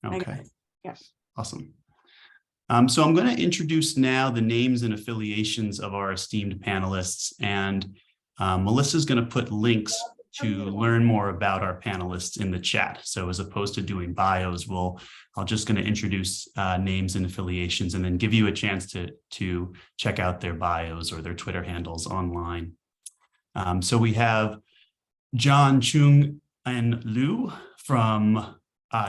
Okay. Yes. Awesome. So I'm going to introduce now the names and affiliations of our esteemed panelists, and Melissa's going to put links to learn more about our panelists in the chat. So as opposed to doing bios, I'll just going to introduce names and affiliations and then give you a chance to check out their bios or their Twitter handles online. So we have John Chung-En Liu from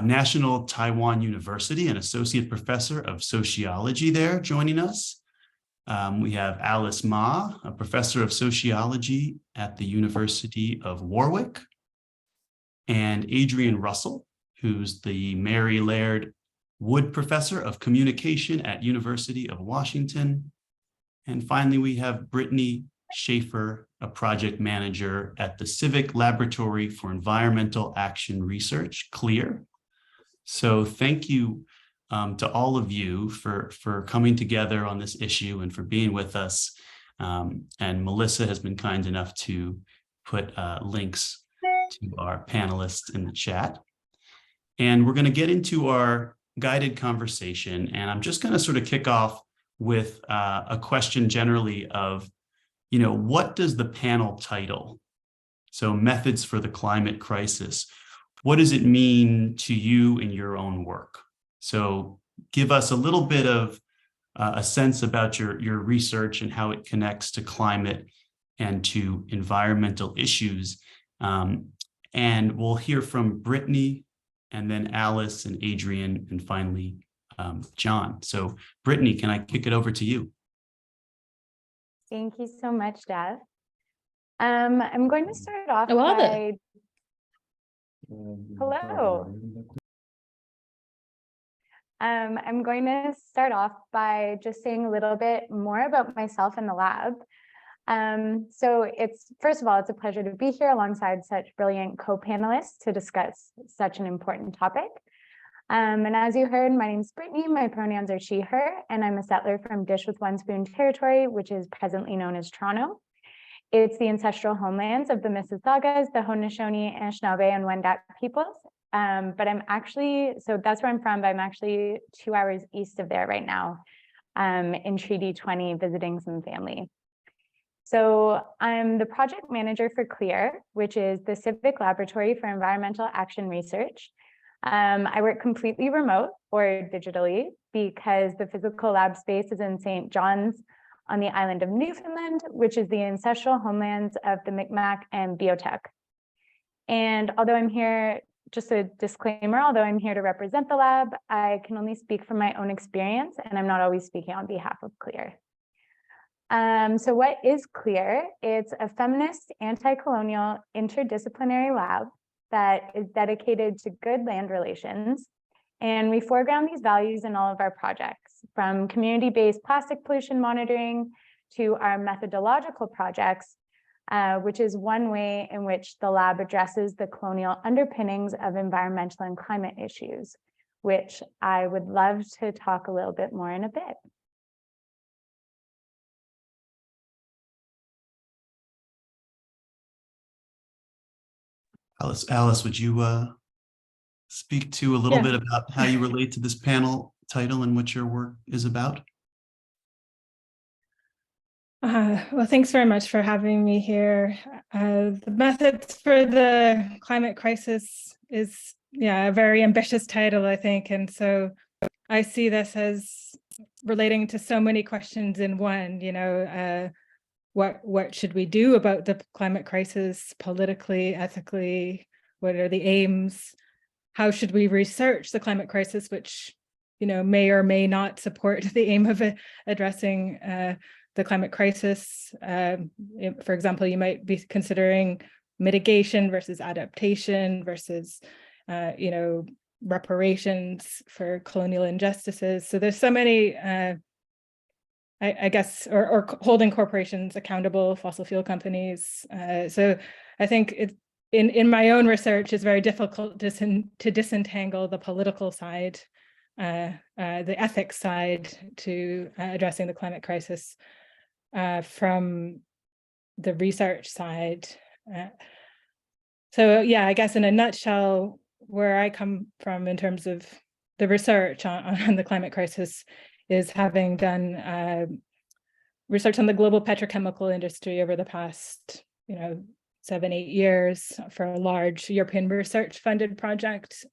National Taiwan University, an associate professor of sociology there joining us. We have Alice Ma, a professor of sociology at the University of Warwick, and Adrian Russell, who's the Mary Laird Wood Professor of Communication at University of Washington. And finally, we have Brittany Schaefer, a project manager at the Civic Laboratory for Environmental Action Research, CLEAR. So thank you to all of you for coming together on this issue and for being with us. And Melissa has been kind enough to put links to our panelists in the chat. And we're going to get into our guided conversation. And I'm just going to sort of kick off with a question generally of, what does the panel title, so Methods for the Climate Crisis, what does it mean to you in your own work? So give us a little bit of a sense about your research and how it connects to climate and to environmental issues. And we'll hear from Brittany and then Alice and Adrian and finally John. So Brittany, can I kick it over to you? Thank you so much, Dev. I'm going to start off by... Hello. I'm going to start off by just saying a little bit more about myself and the lab. So first of all, it's a pleasure to be here alongside such brilliant co-panelists to discuss such an important topic. And as you heard, my name is Brittany, my pronouns are she, her, and I'm a settler from Dish with One Spoon territory, which is presently known as Toronto. It's the ancestral homelands of the Mississaugas, the Haudenosaunee, Anishinaabe, and Wendat peoples. But I'm actually, so that's where I'm from, but I'm actually 2 hours east of there right now in Treaty 20 visiting some family. So I'm the project manager for CLEAR, which is the Civic Laboratory for Environmental Action Research. I work completely remote or digitally because the physical lab space is in St. John's on the island of Newfoundland, which is the ancestral homelands of the Mi'kmaq and Beothuk. And although I'm here, just a disclaimer, although I'm here to represent the lab, I can only speak from my own experience and I'm not always speaking on behalf of CLEAR. So what is CLEAR? It's a feminist, anti-colonial, interdisciplinary lab that is dedicated to good land relations. And we foreground these values in all of our projects, from community-based plastic pollution monitoring to our methodological projects, which is one way in which the lab addresses the colonial underpinnings of environmental and climate issues, which I would love to talk a little bit more in a bit. Alice, would you speak to a little bit about how you relate to this panel title and what your work is about? Well, thanks very much for having me here. The Methods for the Climate Crisis is, a very ambitious title, I think. And so I see this as relating to so many questions in one, what should we do about the climate crisis politically, ethically? What are the aims? How should we research the climate crisis, which may or may not support the aim of addressing the climate crisis? For example, you might be considering mitigation versus adaptation versus reparations for colonial injustices. So there's so many I guess, or holding corporations accountable, fossil fuel companies. So I think in my own research, it's very difficult to disentangle the political side, the ethics side to addressing the climate crisis from the research side. So yeah, I guess in a nutshell, where I come from in terms of the research on the climate crisis is having done research on the global petrochemical industry over the past, 7-8 years for a large European research funded project,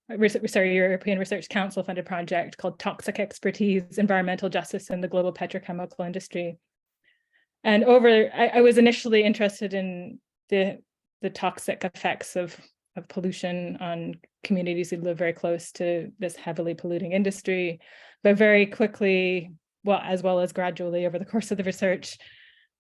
European Research Council funded project called Toxic Expertise, Environmental Justice in the Global Petrochemical Industry. And I was initially interested in the toxic effects of pollution on communities who live very close to this heavily polluting industry, but very quickly, as well as gradually over the course of the research,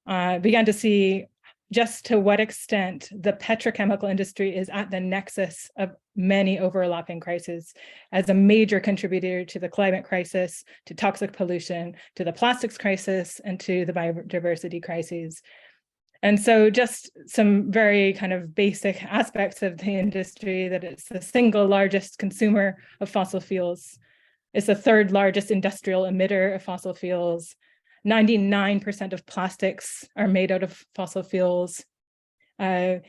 began to see just to what extent the petrochemical industry is at the nexus of many overlapping crises as a major contributor to the climate crisis, to toxic pollution, to the plastics crisis, and to the biodiversity crises. And so just some very kind of basic aspects of the industry, that it's the single largest consumer of fossil fuels. It's the third largest industrial emitter of fossil fuels. 99% of plastics are made out of fossil fuels. This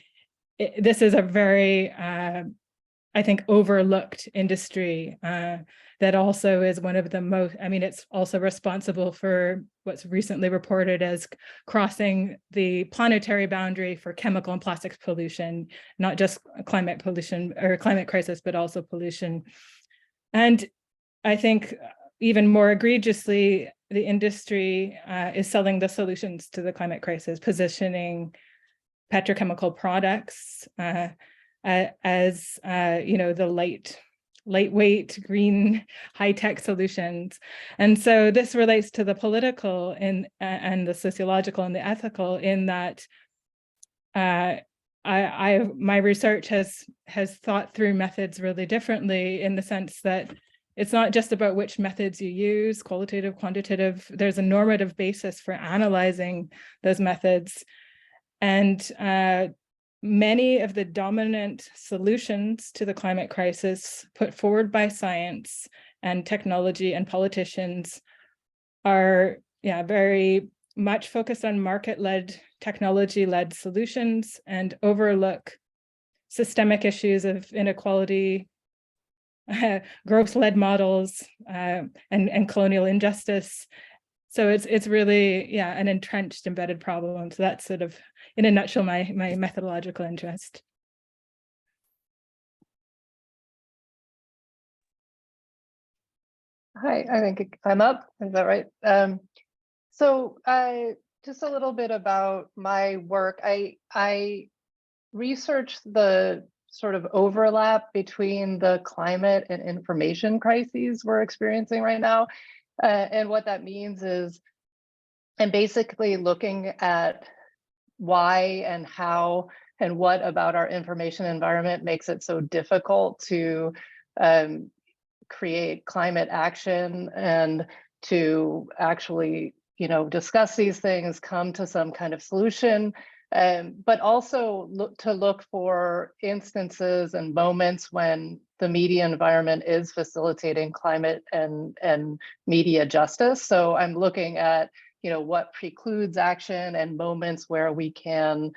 is a very, I think, overlooked industry that also is one of the most, it's also responsible for what's recently reported as crossing the planetary boundary for chemical and plastics pollution, not just climate pollution or climate crisis, but also pollution. And I think even more egregiously, the industry is selling the solutions to the climate crisis, positioning petrochemical products as the lightweight, green, high-tech solutions. And so this relates to the political and the sociological and the ethical, in that my research has thought through methods really differently, in the sense that it's not just about which methods you use, qualitative, quantitative. There's a normative basis for analyzing those methods. And many of the dominant solutions to the climate crisis put forward by science and technology and politicians are very much focused on market-led, technology-led solutions, and overlook systemic issues of inequality, growth-led models, and colonial injustice. So it's really, an entrenched, embedded problem. So that's sort of, in a nutshell, my methodological interest. Hi, I think I'm up. Is that right? So just a little bit about my work. I researched the sort of overlap between the climate and information crises we're experiencing right now. And what that means is I'm basically looking at why and how and what about our information environment makes it so difficult to create climate action and to actually, discuss these things, come to some kind of solution, but also look for instances and moments when the media environment is facilitating climate and media justice. So I'm looking at, what precludes action and moments where we can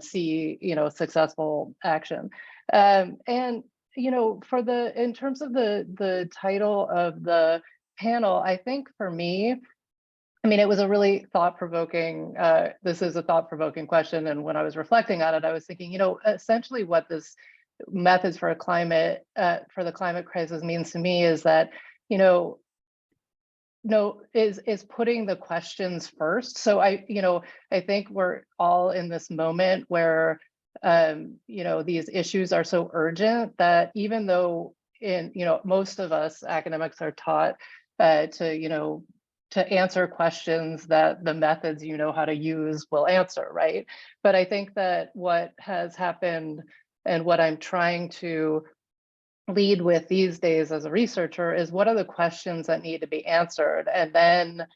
see, successful action. And in terms of the title of the panel, I think for me, it was a really thought-provoking, this is a thought-provoking question. And when I was reflecting on it, I was thinking, essentially what this methods for for the climate crisis means to me is that, is putting the questions first. So I think we're all in this moment where, these issues are so urgent that even though most of us academics are taught to answer questions that the methods you know how to use will answer, right? But I think that what has happened and what I'm trying to lead with these days as a researcher is what are the questions that need to be answered, and then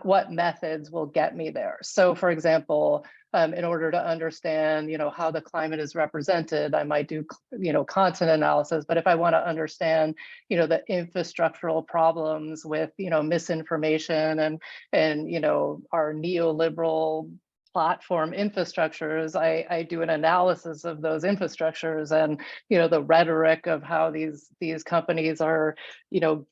what methods will get me there. So for example, in order to understand, how the climate is represented, I might do, content analysis. But if I want to understand, the infrastructural problems with, misinformation and our neoliberal platform infrastructures, I do an analysis of those infrastructures and, you know, the rhetoric of how these companies are, you know,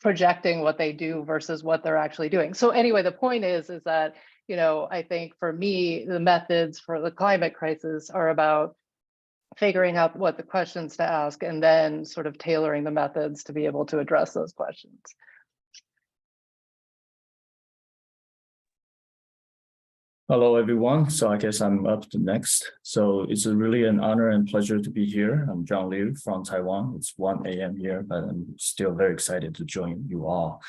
projecting what they do versus what they're actually doing. So anyway, the point is that, you know, I think for me, the methods for the climate crisis are about figuring out what the questions to ask and then sort of tailoring the methods to be able to address those questions. Hello, everyone. So I guess I'm up to next. So it's really an honor and pleasure to be here. I'm John Liu from Taiwan. It's 1 a.m. here, but I'm still very excited to join you all.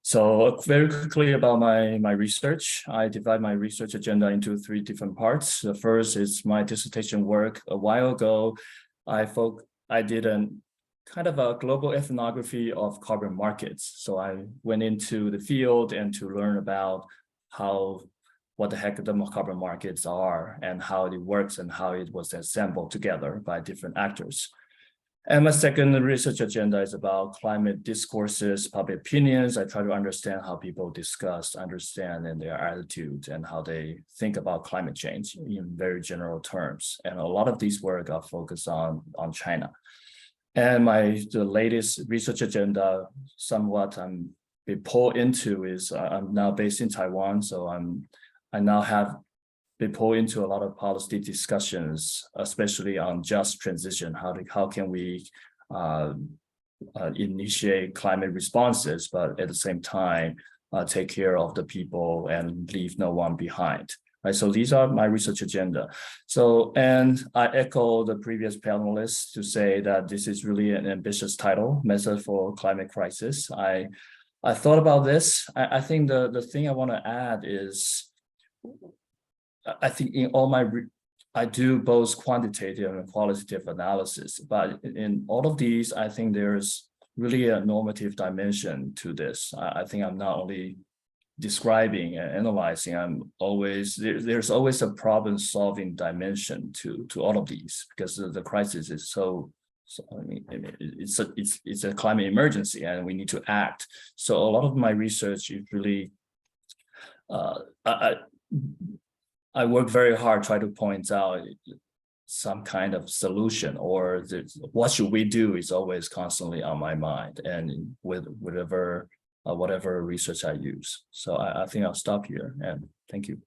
So very quickly about my research. I divide my research agenda into 3 different parts. The first is my dissertation work. A while ago, I did a kind of a global ethnography of carbon markets. So I went into the field and to learn about what the heck the carbon markets are and how it works and how it was assembled together by different actors. And my second research agenda is about climate discourses, public opinions. I try to understand how people discuss, understand, and their attitude and how they think about climate change in very general terms. And a lot of these work are focused on China. And the latest research agenda, somewhat I'm pulled into is I'm now based in Taiwan, so I now have been pulled into a lot of policy discussions, especially on just transition. How can we initiate climate responses, but at the same time take care of the people and leave no one behind. Right, so these are my research agenda. So, and I echo the previous panelists to say that this is really an ambitious title, Method for Climate Crisis. I thought about this. I think the thing I want to add is, I think in all I do both quantitative and qualitative analysis, but in all of these, I think there's really a normative dimension to this. I think I'm not only describing and analyzing, there's always a problem-solving dimension to all of these, because the crisis is so I mean, it's a climate emergency and we need to act. So a lot of my research is really, I work very hard trying to point out some kind of solution, or what should we do is always constantly on my mind, and with whatever research I use. So I think I'll stop here, and thank you.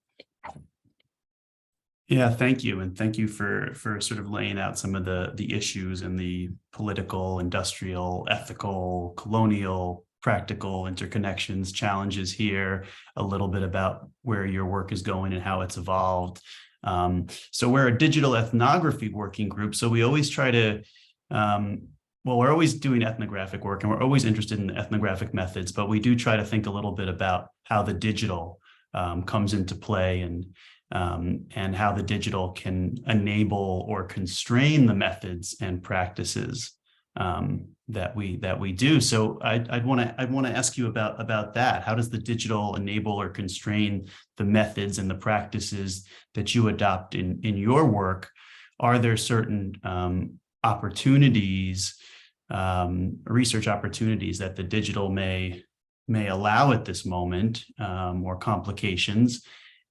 Yeah, thank you. And thank you for sort of laying out some of the issues and the political, industrial, ethical, colonial, practical interconnections, challenges here, a little bit about where your work is going and how it's evolved. So we're a digital ethnography working group. So we always try to, well, we're always doing ethnographic work and we're always interested in ethnographic methods, but we do try to think a little bit about how the digital comes into play and how the digital can enable or constrain the methods and practices that we do. So I'd want to ask you about that. How does the digital enable or constrain the methods and the practices that you adopt in your work? Are there certain opportunities, research opportunities that the digital may allow at this moment, or complications?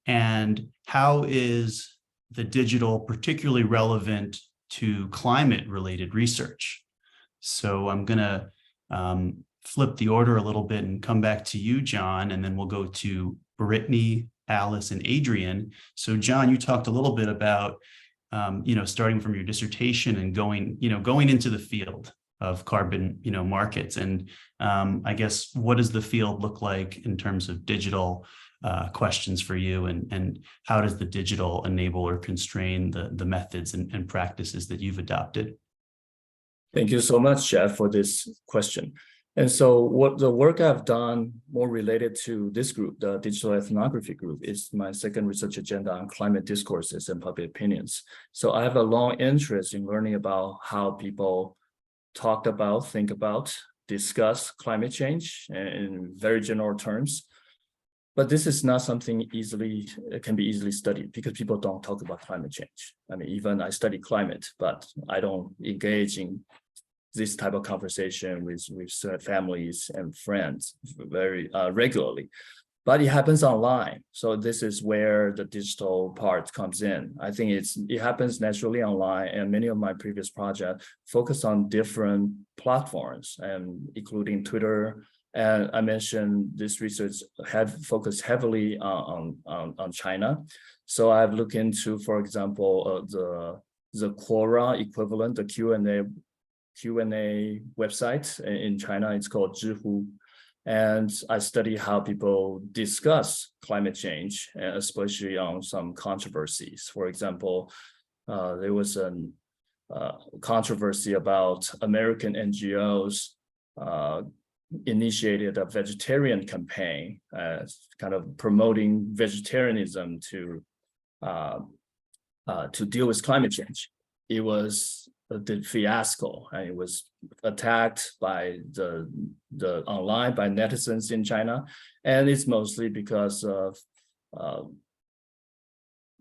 And how is the digital particularly relevant to climate-related research? So I'm going to flip the order a little bit and come back to you, John, and then we'll go to Brittany, Alice, and Adrian. So John, you talked a little bit about, starting from your dissertation and going into the field of carbon, markets. And I guess, what does the field look like in terms of digital questions for you, and how does the digital enable or constrain the methods and practices that you've adopted? Thank you so much, Jeff, for this question. And so what the work I've done more related to this group, the digital ethnography group, is my second research agenda on climate discourses and public opinions. So I have a long interest in learning about how people talk about, think about, discuss climate change in very general terms. But this is not something can be easily studied, because people don't talk about climate change. I mean, even I study climate, but I don't engage in this type of conversation with families and friends very regularly. but it happens online. So this is where the digital part comes in. I think it happens naturally online, and many of my previous projects focus on different platforms, and including Twitter. And I mentioned this research have focused heavily on China. So I've looked into, for example, the Quora equivalent, the Q&A website in China. It's called Zhihu. And I study how people discuss climate change, especially on some controversies. For example, there was a controversy about American NGOs initiated a vegetarian campaign, kind of promoting vegetarianism to deal with climate change. It was the fiasco, and it was attacked by the online by netizens in China, and it's mostly because of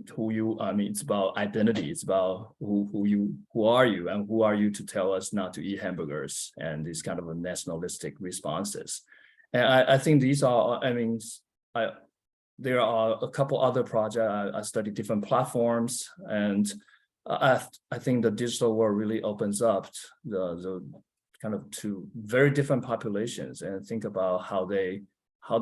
it's about identity. It's about who are you, and who are you to tell us not to eat hamburgers, and these kind of nationalistic responses. And I think these are, there are a couple other projects. I study different platforms, and I think the digital world really opens up the kind of to very different populations, and think about how they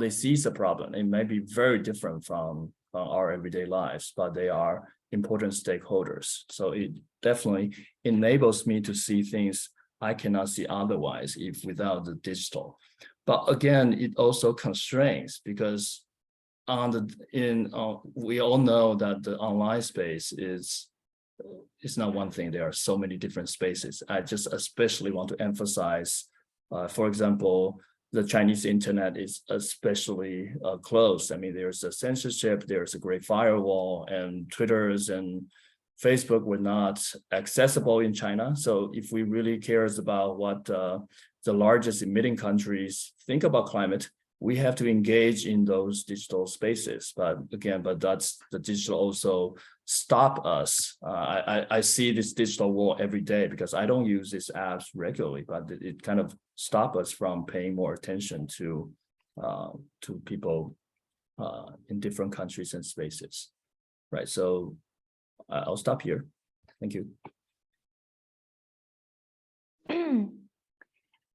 see the problem. It may be very different from our everyday lives, but they are important stakeholders. So it definitely enables me to see things I cannot see otherwise if without the digital. But again, it also constrains, because we all know that the online space is not one thing. There are so many different spaces. I just especially want to emphasize, for example, the Chinese internet is especially closed. I mean, there's a censorship, there's a great firewall, and Twitters and Facebook were not accessible in China. So if we really cares about what the largest emitting countries think about climate, we have to engage in those digital spaces. But that's the digital also stop us. I see this digital wall every day because I don't use these apps regularly, but it kind of stop us from paying more attention to people in different countries and spaces, right? So I'll stop here. Thank you.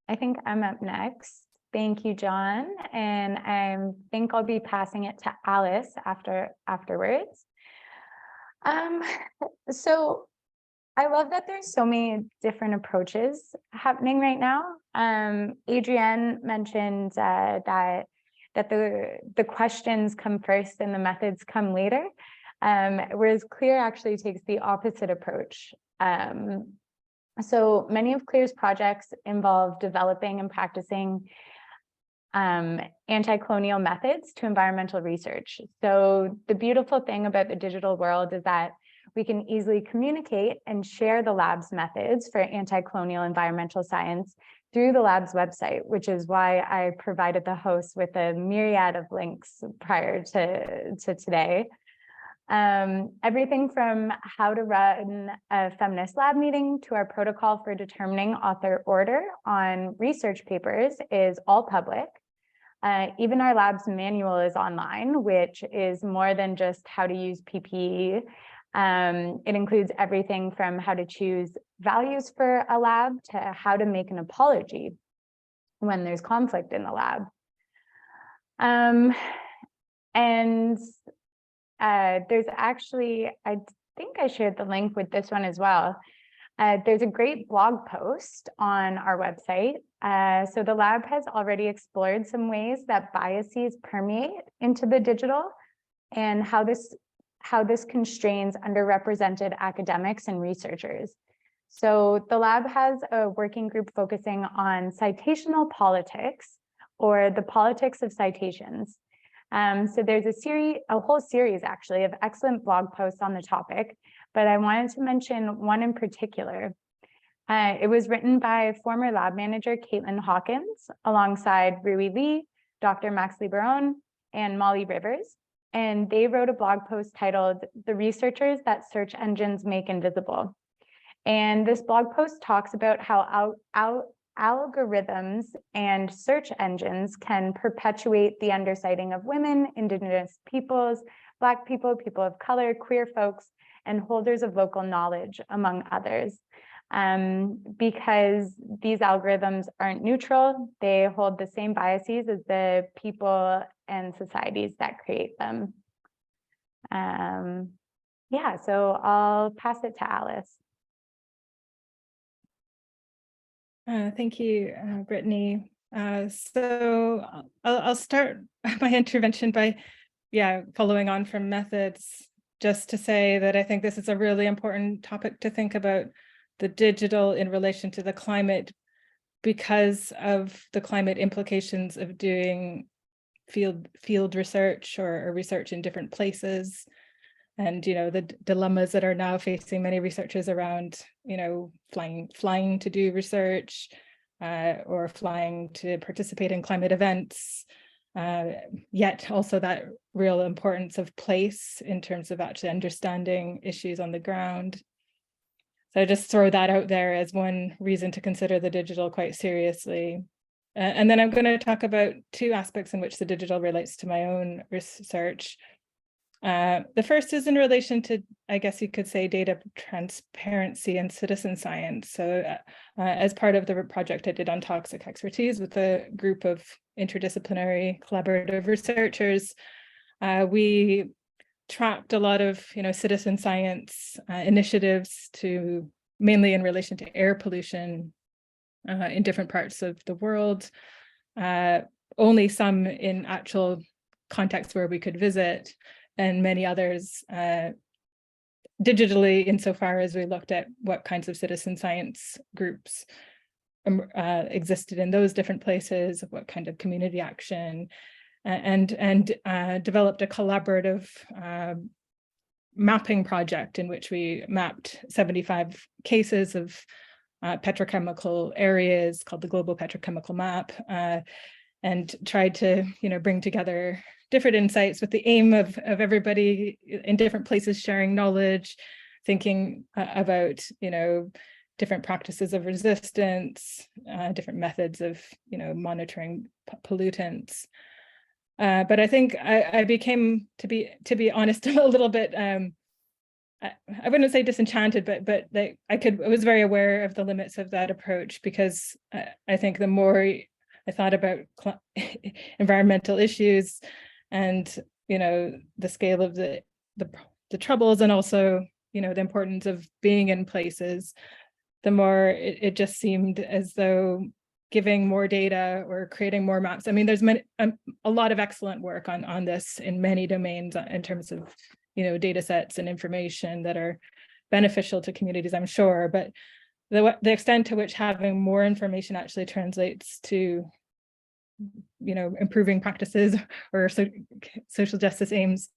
I think I'm up next. Thank you, John. And I think I'll be passing it to Alice afterwards. So I love that there's so many different approaches happening right now. Adrienne mentioned that the questions come first and the methods come later, whereas CLEAR actually takes the opposite approach. So many of CLEAR's projects involve developing and practicing anti-colonial methods to environmental research. So the beautiful thing about the digital world is that we can easily communicate and share the lab's methods for anti-colonial environmental science through the lab's website, which is why I provided the host with a myriad of links prior to today. Everything from how to run a feminist lab meeting to our protocol for determining author order on research papers is all public. Even our lab's manual is online, which is more than just how to use PPE. It includes everything from how to choose values for a lab to how to make an apology when there's conflict in the lab. There's actually, I think I shared the link with this one as well. There's a great blog post on our website. So the lab has already explored some ways that biases permeate into the digital and how this constrains underrepresented academics and researchers. So the lab has a working group focusing on citational politics, or the politics of citations. So there's a whole series actually of excellent blog posts on the topic, but I wanted to mention one in particular. It was written by former lab manager Caitlin Hawkins alongside Rui Lee, Dr. Max Liberon, and Molly Rivers. And they wrote a blog post titled "The Researchers That Search Engines Make Invisible." And this blog post talks about how algorithms and search engines can perpetuate the undersighting of women, Indigenous peoples, Black people, people of color, queer folks, and holders of local knowledge, among others. Because these algorithms aren't neutral, they hold the same biases as the people and societies that create them. Yeah, so I'll pass it to Alice. Thank you, Brittany. So I'll start my intervention by, following on from methods, just to say that I think this is a really important topic to think about, the digital in relation to the climate, because of the climate implications of doing field research or research in different places. And, the dilemmas that are now facing many researchers around, flying to do research or flying to participate in climate events, yet also that real importance of place in terms of actually understanding issues on the ground. So I just throw that out there as one reason to consider the digital quite seriously. And then I'm going to talk about two aspects in which the digital relates to my own research. The first is in relation to, I guess you could say, data transparency and citizen science. So as part of the project I did on toxic expertise with a group of interdisciplinary collaborative researchers, we tracked a lot of citizen science initiatives to mainly in relation to air pollution in different parts of the world, only some in actual contexts where we could visit, and many others digitally, insofar as we looked at what kinds of citizen science groups existed in those different places, what kind of community action, and developed a collaborative mapping project in which we mapped 75 cases of petrochemical areas called the Global Petrochemical Map, and tried to bring together different insights with the aim of everybody in different places sharing knowledge, thinking about different practices of resistance, different methods of monitoring pollutants. But I think I became, to be honest, a little bit I wouldn't say disenchanted, but I was very aware of the limits of that approach, because I think the more I thought about environmental issues and the scale of the troubles, and also the importance of being in places, the more it just seemed as though giving more data or creating more maps. I mean, there's a lot of excellent work on this in many domains in terms of data sets and information that are beneficial to communities, I'm sure, but the extent to which having more information actually translates to improving practices or social justice aims,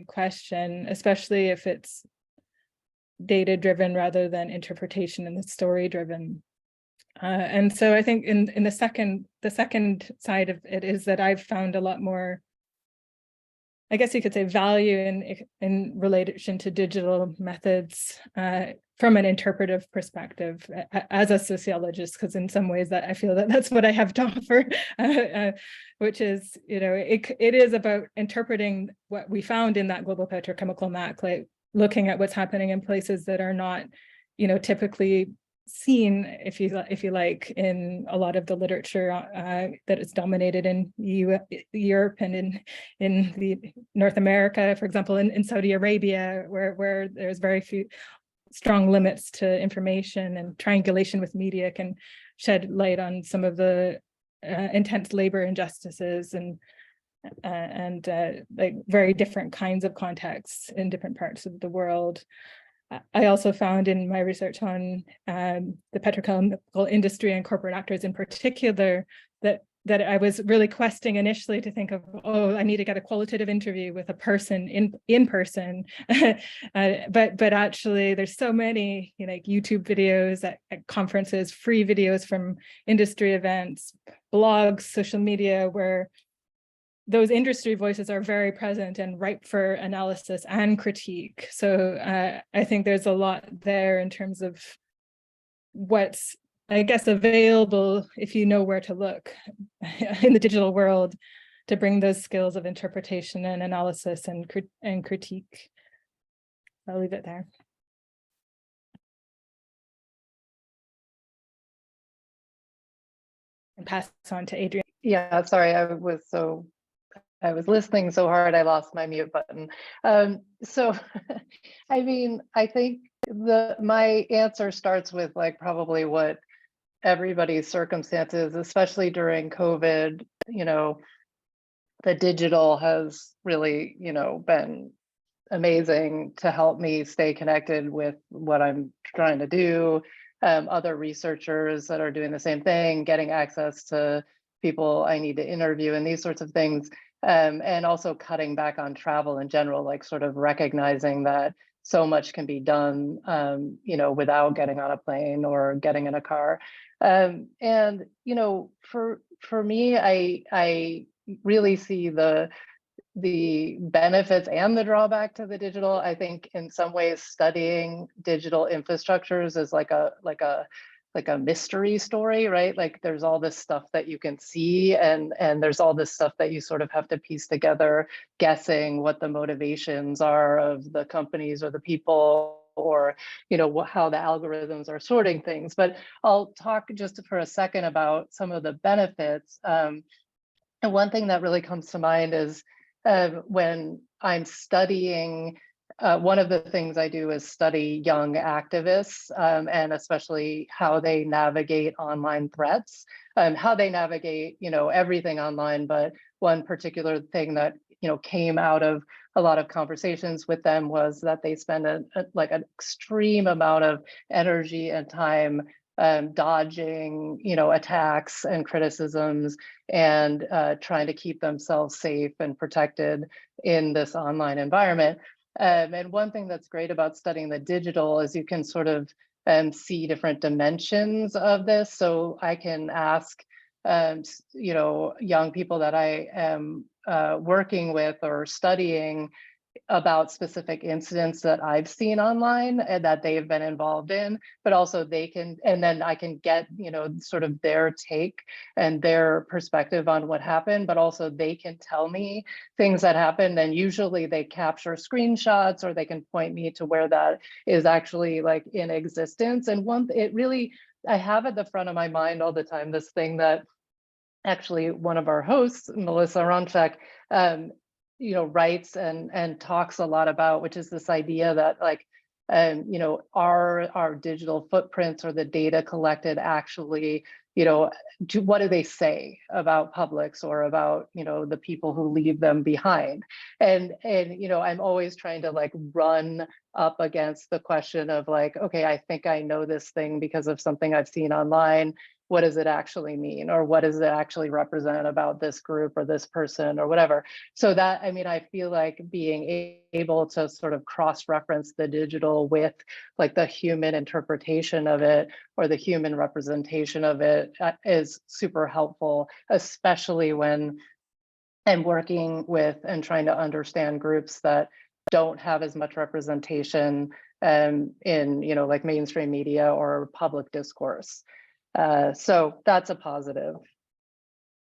question, especially if it's data driven rather than interpretation and story driven. And so I think in the second side of it is that I've found a lot more, I guess you could say, value in relation to digital methods from an interpretive perspective as a sociologist, because in some ways that I feel that's what I have to offer, which is, it is about interpreting what we found in that global petrochemical map, like looking at what's happening in places that are not, typically seen, if you like, in a lot of the literature that is dominated in Europe and in the North America, for example, in Saudi Arabia, where there's very few strong limits to information, and triangulation with media can shed light on some of the intense labor injustices and like very different kinds of contexts in different parts of the world. I also found in my research on the petrochemical industry and corporate actors in particular that I was really questing initially to think of, I need to get a qualitative interview with a person in person, but actually there's so many YouTube videos at conferences, free videos from industry events, blogs, social media, where those industry voices are very present and ripe for analysis and critique. So I think there's a lot there in terms of what's I guess, available if you know where to look in the digital world to bring those skills of interpretation and analysis and critique. I'll leave it there. And pass on to Adrian. Yeah, sorry, I was listening so hard I lost my mute button. So I mean, I think my answer starts with like probably what everybody's circumstances, especially during COVID, you know, the digital has really, you know, been amazing to help me stay connected with what I'm trying to do. Other researchers that are doing the same thing, getting access to people I need to interview and these sorts of things. And also cutting back on travel in general, like sort of recognizing that so much can be done, you know, without getting on a plane or getting in a car. And, you know, for me, I really see the benefits and the drawback to the digital. I think in some ways studying digital infrastructures is like a mystery story, right? Like there's all this stuff that you can see and there's all this stuff that you sort of have to piece together, guessing what the motivations are of the companies or the people, or you know how the algorithms are sorting things. But I'll talk just for a second about some of the benefits. And one thing that really comes to mind is when I'm studying, one of the things I do is study young activists and especially how they navigate online threats, how they navigate, you know, everything online. But one particular thing that, you know, came out of a lot of conversations with them was that they spend like an extreme amount of energy and time dodging, you know, attacks and criticisms and trying to keep themselves safe and protected in this online environment. And one thing that's great about studying the digital is you can sort of see different dimensions of this. So I can ask, you know, young people that I am working with or studying about specific incidents that I've seen online and that they've been involved in, but also they can, and then I can get, you know, sort of their take and their perspective on what happened, but also they can tell me things that happened. And usually they capture screenshots or they can point me to where that is actually like in existence. And I have at the front of my mind all the time, this thing that actually one of our hosts, Melissa Aronczyk, you know, writes and talks a lot about, which is this idea that like, you know, our digital footprints or the data collected actually, you know, what do they say about publics or about, you know, the people who leave them behind? And you know, I'm always trying to like run up against the question of like, okay, I think I know this thing because of something I've seen online. What does it actually mean? Or what does it actually represent about this group or this person or whatever? So that, I mean, I feel like being able to sort of cross-reference the digital with like the human interpretation of it or the human representation of it is super helpful, especially when I'm working with and trying to understand groups that don't have as much representation in, you know, like mainstream media or public discourse. So that's a positive.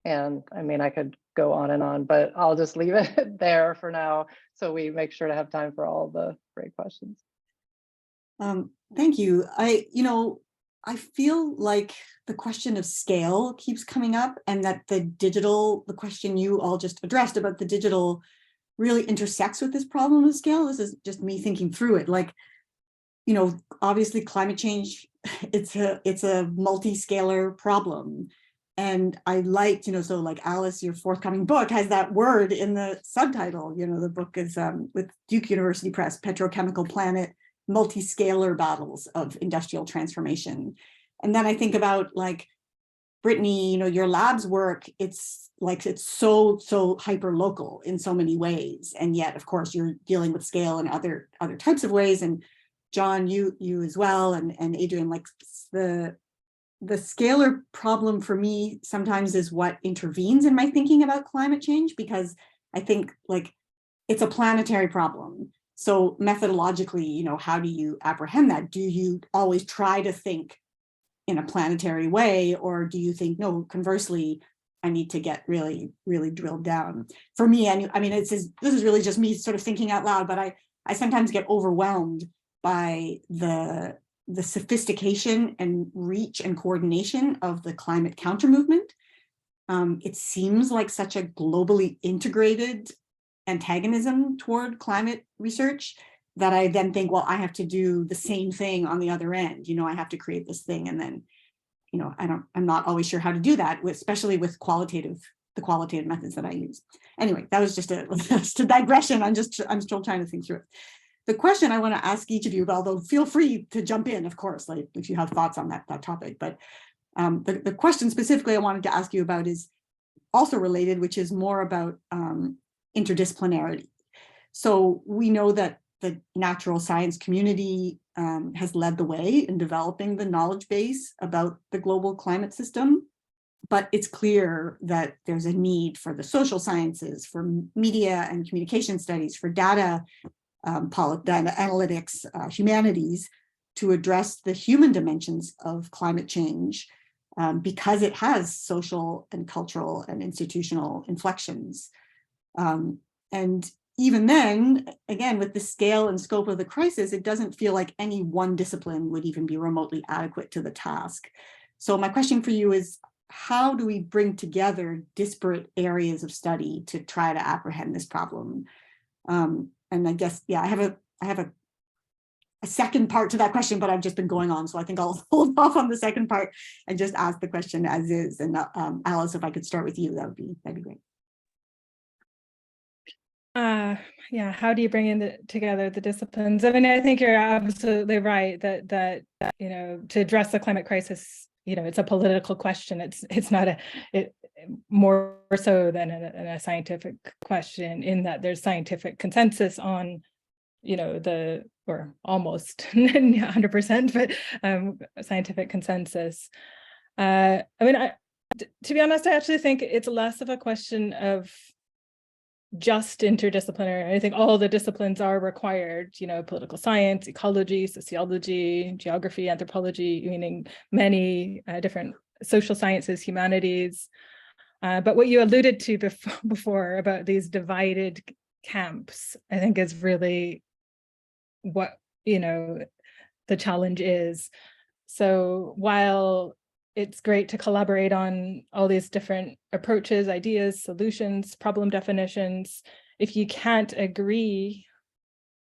And I mean, I could go on, but I'll just leave it there for now. So we make sure to have time for all the great questions. Thank you. I feel like the question of scale keeps coming up and that the question you all just addressed about the digital really intersects with this problem of scale. This is just me thinking through it. Like, you know, obviously climate change, it's a multiscalar problem. And I liked, you know, so like Alice, your forthcoming book has that word in the subtitle. You know, the book is with Duke University Press, Petrochemical Planet, Multiscalar Battles of Industrial Transformation. And then I think about like, Brittany, you know, your lab's work, it's so hyper local in so many ways. And yet, of course, you're dealing with scale in other types of ways. And John, you as well, and Adrian, like the scalar problem for me sometimes is what intervenes in my thinking about climate change, because I think like it's a planetary problem. So methodologically, you know, how do you apprehend that? Do you always try to think in a planetary way, or do you think, no, conversely, I need to get really, really drilled down? For me, I mean, this is really just me sort of thinking out loud, but I sometimes get overwhelmed by the sophistication and reach and coordination of the climate counter movement. It seems like such a globally integrated antagonism toward climate research that I then think, well, I have to do the same thing on the other end. You know, I have to create this thing, and then, you know, I'm not always sure how to do that, especially with the qualitative methods that I use. Anyway, that was just a digression. I'm still trying to think through it. The question I want to ask each of you, although feel free to jump in, of course, like if you have thoughts on that topic, but the question specifically I wanted to ask you about is also related, which is more about interdisciplinarity. So we know that the natural science community has led the way in developing the knowledge base about the global climate system, but it's clear that there's a need for the social sciences, for media and communication studies, for data analytics, humanities, to address the human dimensions of climate change, because it has social and cultural and institutional inflections. And even then, again, with the scale and scope of the crisis, it doesn't feel like any one discipline would even be remotely adequate to the task. So my question for you is, how do we bring together disparate areas of study to try to apprehend this problem? And I guess, yeah, I have a second part to that question, but I've just been going on, so I think I'll hold off on the second part and just ask the question as is. And Alice, if I could start with you, that'd be great. Yeah, how do you bring together the disciplines? I mean, I think you're absolutely right that you know, to address the climate crisis, you know, it's a political question. It's not more so than a scientific question, in that there's scientific consensus on, you know, or almost 100%, but scientific consensus. I mean, to be honest, I actually think it's less of a question of just interdisciplinary. I think all the disciplines are required, you know, political science, ecology, sociology, geography, anthropology, meaning many different social sciences, humanities. But what you alluded to before about these divided camps, I think is really what, you know, the challenge is. So while it's great to collaborate on all these different approaches, ideas, solutions, problem definitions, if you can't agree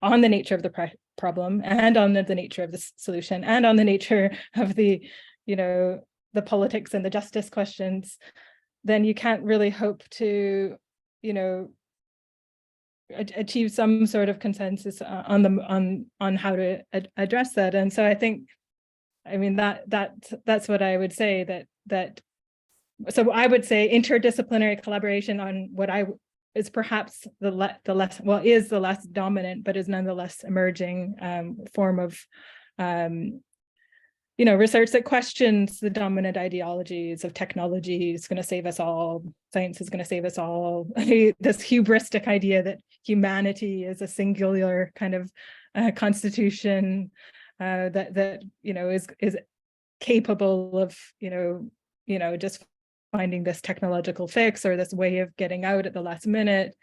on the nature of the problem and on the nature of the solution and on the nature of the, you know, the politics and the justice questions, then you can't really hope to, you know, achieve some sort of consensus on how to address that. And so I think, I mean, that's what I would say, so I would say interdisciplinary collaboration on what is perhaps the less dominant, but is nonetheless emerging form of you know, research that questions the dominant ideologies of technology is going to save us all, science is going to save us all, this hubristic idea that humanity is a singular kind of constitution that you know is capable of you know just finding this technological fix or this way of getting out at the last minute.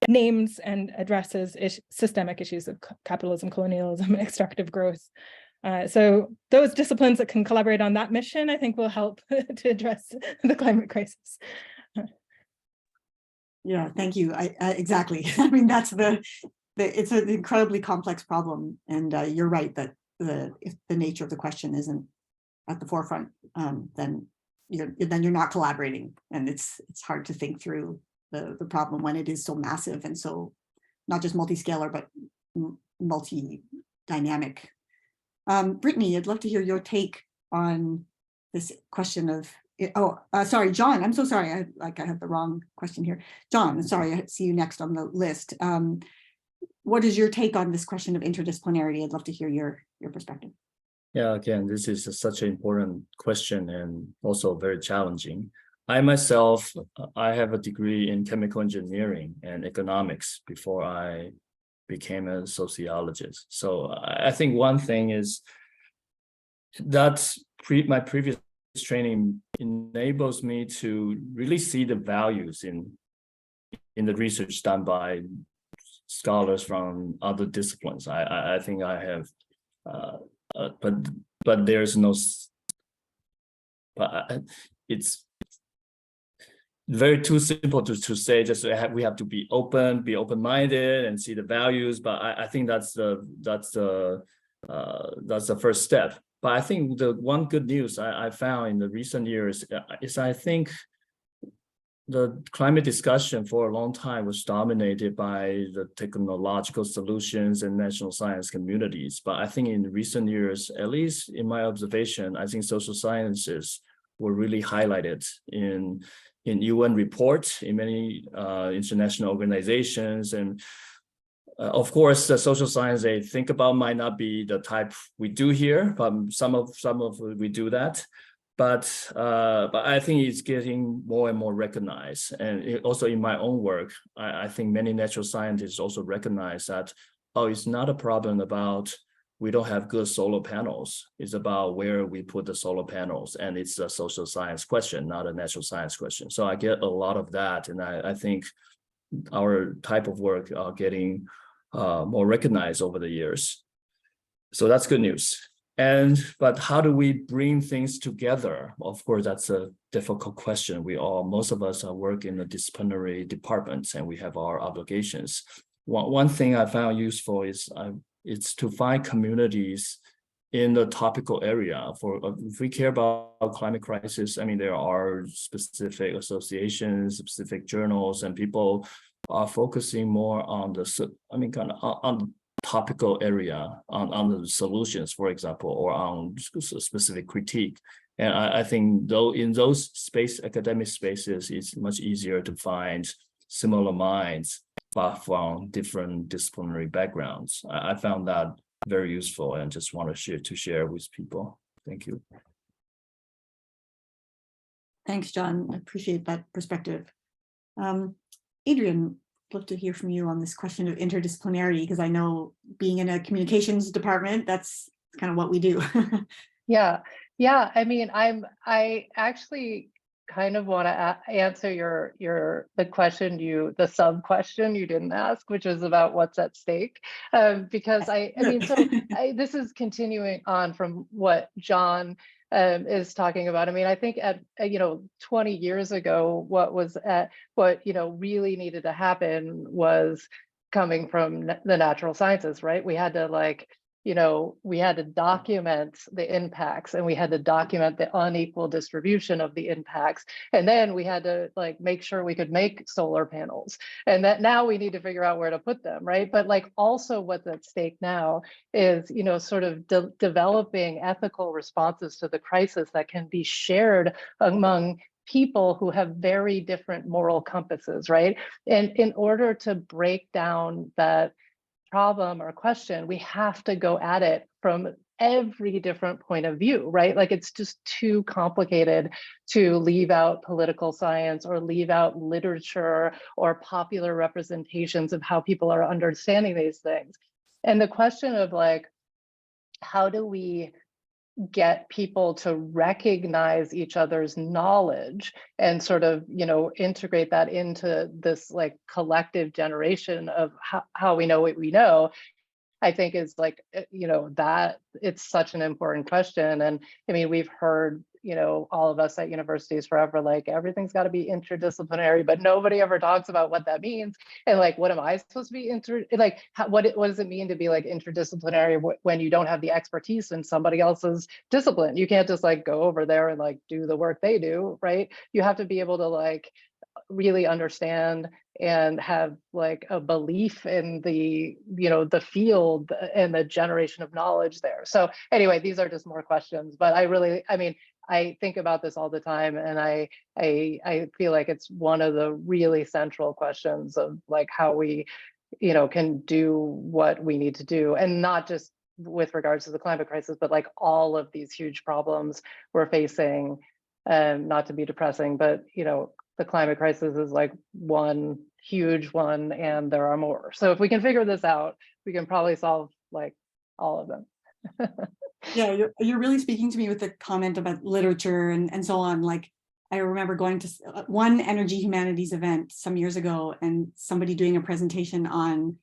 Names and addresses systemic issues of capitalism, colonialism, and extractive growth. So those disciplines that can collaborate on that mission, I think, will help to address the climate crisis. Yeah, thank you. Exactly. I mean, that's it's an incredibly complex problem, and you're right that if the nature of the question isn't at the forefront, then you're not collaborating, and it's hard to think through the problem when it is so massive and so not just multiscalar but multi-dynamic. Brittany, I'd love to hear your take on this question of sorry, John, I'm so sorry, I had the wrong question here. John, sorry, I see you next on the list. What is your take on this question of interdisciplinarity? I'd love to hear your perspective. Yeah, again, this is such an important question and also very challenging. I myself, I have a degree in chemical engineering and economics before I became a sociologist. So I think one thing is that my previous training enables me to really see the values in the research done by scholars from other disciplines. I think I have, but there's no, but it's very too simple to say just we have to be open-minded and see the values. But I think that's the first step. But I think the one good news I found in the recent years is I think the climate discussion for a long time was dominated by the technological solutions and national science communities. But I think in recent years, at least in my observation, I think social sciences were really highlighted in UN reports, in many international organizations. And of course, the social science they think about might not be the type we do here, but some of we do that. But I think it's getting more and more recognized. And also in my own work, I think many natural scientists also recognize that, oh, it's not a problem about we don't have good solar panels. It's about where we put the solar panels. And it's a social science question, not a natural science question. So I get a lot of that. And I think our type of work are getting more recognized over the years. So that's good news. But how do we bring things together? Of course, that's a difficult question. Most of us work in the disciplinary departments and we have our obligations. One thing I found useful is it's to find communities in the topical area. If we care about climate crisis, I mean, there are specific associations, specific journals, and people are focusing more on on topical area, on the solutions, for example, or on specific critique. And I think though in those academic spaces, it's much easier to find similar minds, but from different disciplinary backgrounds. I found that very useful and just want to share with people. Thank you. Thanks, John. I appreciate that perspective. Adrian, I'd love to hear from you on this question of interdisciplinarity, because I know being in a communications department, that's kind of what we do. Yeah. I mean, I actually kind of want to answer the sub question you didn't ask, which is about what's at stake, because I mean, so this is continuing on from what John is talking about. I mean, I think at 20 years ago, what really needed to happen was coming from the natural sciences, right? We had to document the impacts, and we had to document the unequal distribution of the impacts. And then we had to make sure we could make solar panels, and that now we need to figure out where to put them, right? But also what's at stake now is, sort of developing ethical responses to the crisis that can be shared among people who have very different moral compasses, right? And in order to break down that problem or question, we have to go at it from every different point of view, right? It's just too complicated to leave out political science or leave out literature or popular representations of how people are understanding these things. And the question of how do we get people to recognize each other's knowledge and sort of, integrate that into this collective generation of how we know what we know, I think is that it's such an important question. And I mean, we've heard, all of us at universities forever, everything's got to be interdisciplinary, but nobody ever talks about what that means. And what am I supposed to be what does it mean to be interdisciplinary when you don't have the expertise in somebody else's discipline? You can't just go over there and do the work they do, right? You have to be able to really understand and have a belief in the the field and the generation of knowledge there. So anyway, these are just more questions, but I think about this all the time, and I feel like it's one of the really central questions of how we can do what we need to do, and not just with regards to the climate crisis, but all of these huge problems we're facing. Not to be depressing, but the climate crisis is one huge one and there are more. So if we can figure this out, we can probably solve like all of them. Yeah, you're really speaking to me with the comment about literature and so on. Like, I remember going to one energy humanities event some years ago and somebody doing a presentation on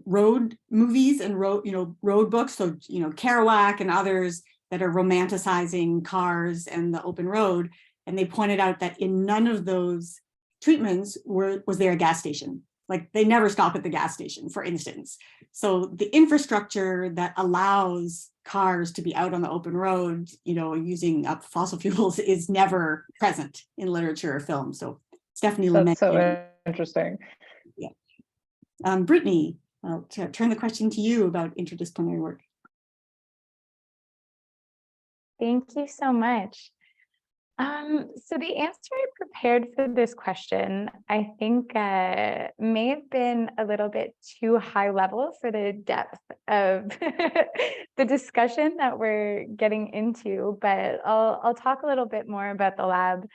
road movies and road books. So, Kerouac and others that are romanticizing cars and the open road. And they pointed out that in none of those treatments was there a gas station. Like, they never stop at the gas station, for instance. So the infrastructure that allows cars to be out on the open road, using up fossil fuels is never present in literature or film. So it's definitely That's lamented. so interesting. Yeah. Brittany, I'll turn the question to you about interdisciplinary work. Thank you so much. So the answer I prepared for this question, I think may have been a little bit too high level for the depth of the discussion that we're getting into, but I'll talk a little bit more about the lab.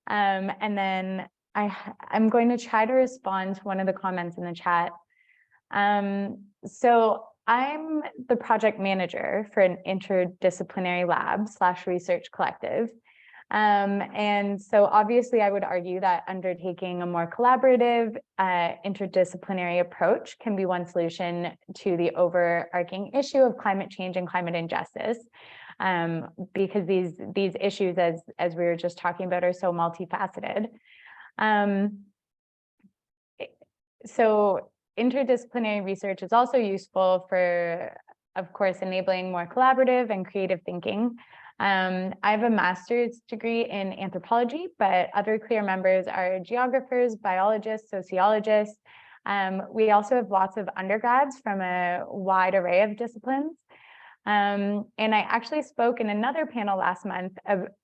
And then I'm going to try to respond to one of the comments in the chat. So I'm the project manager for an interdisciplinary lab / research collective. And so obviously I would argue that undertaking a more collaborative, interdisciplinary approach can be one solution to the overarching issue of climate change and climate injustice, because these issues, as we were just talking about, are so multifaceted. So interdisciplinary research is also useful for, of course, enabling more collaborative and creative thinking. I have a master's degree in anthropology, but other CLEAR members are geographers, biologists, sociologists. We also have lots of undergrads from a wide array of disciplines. And I actually spoke in another panel last month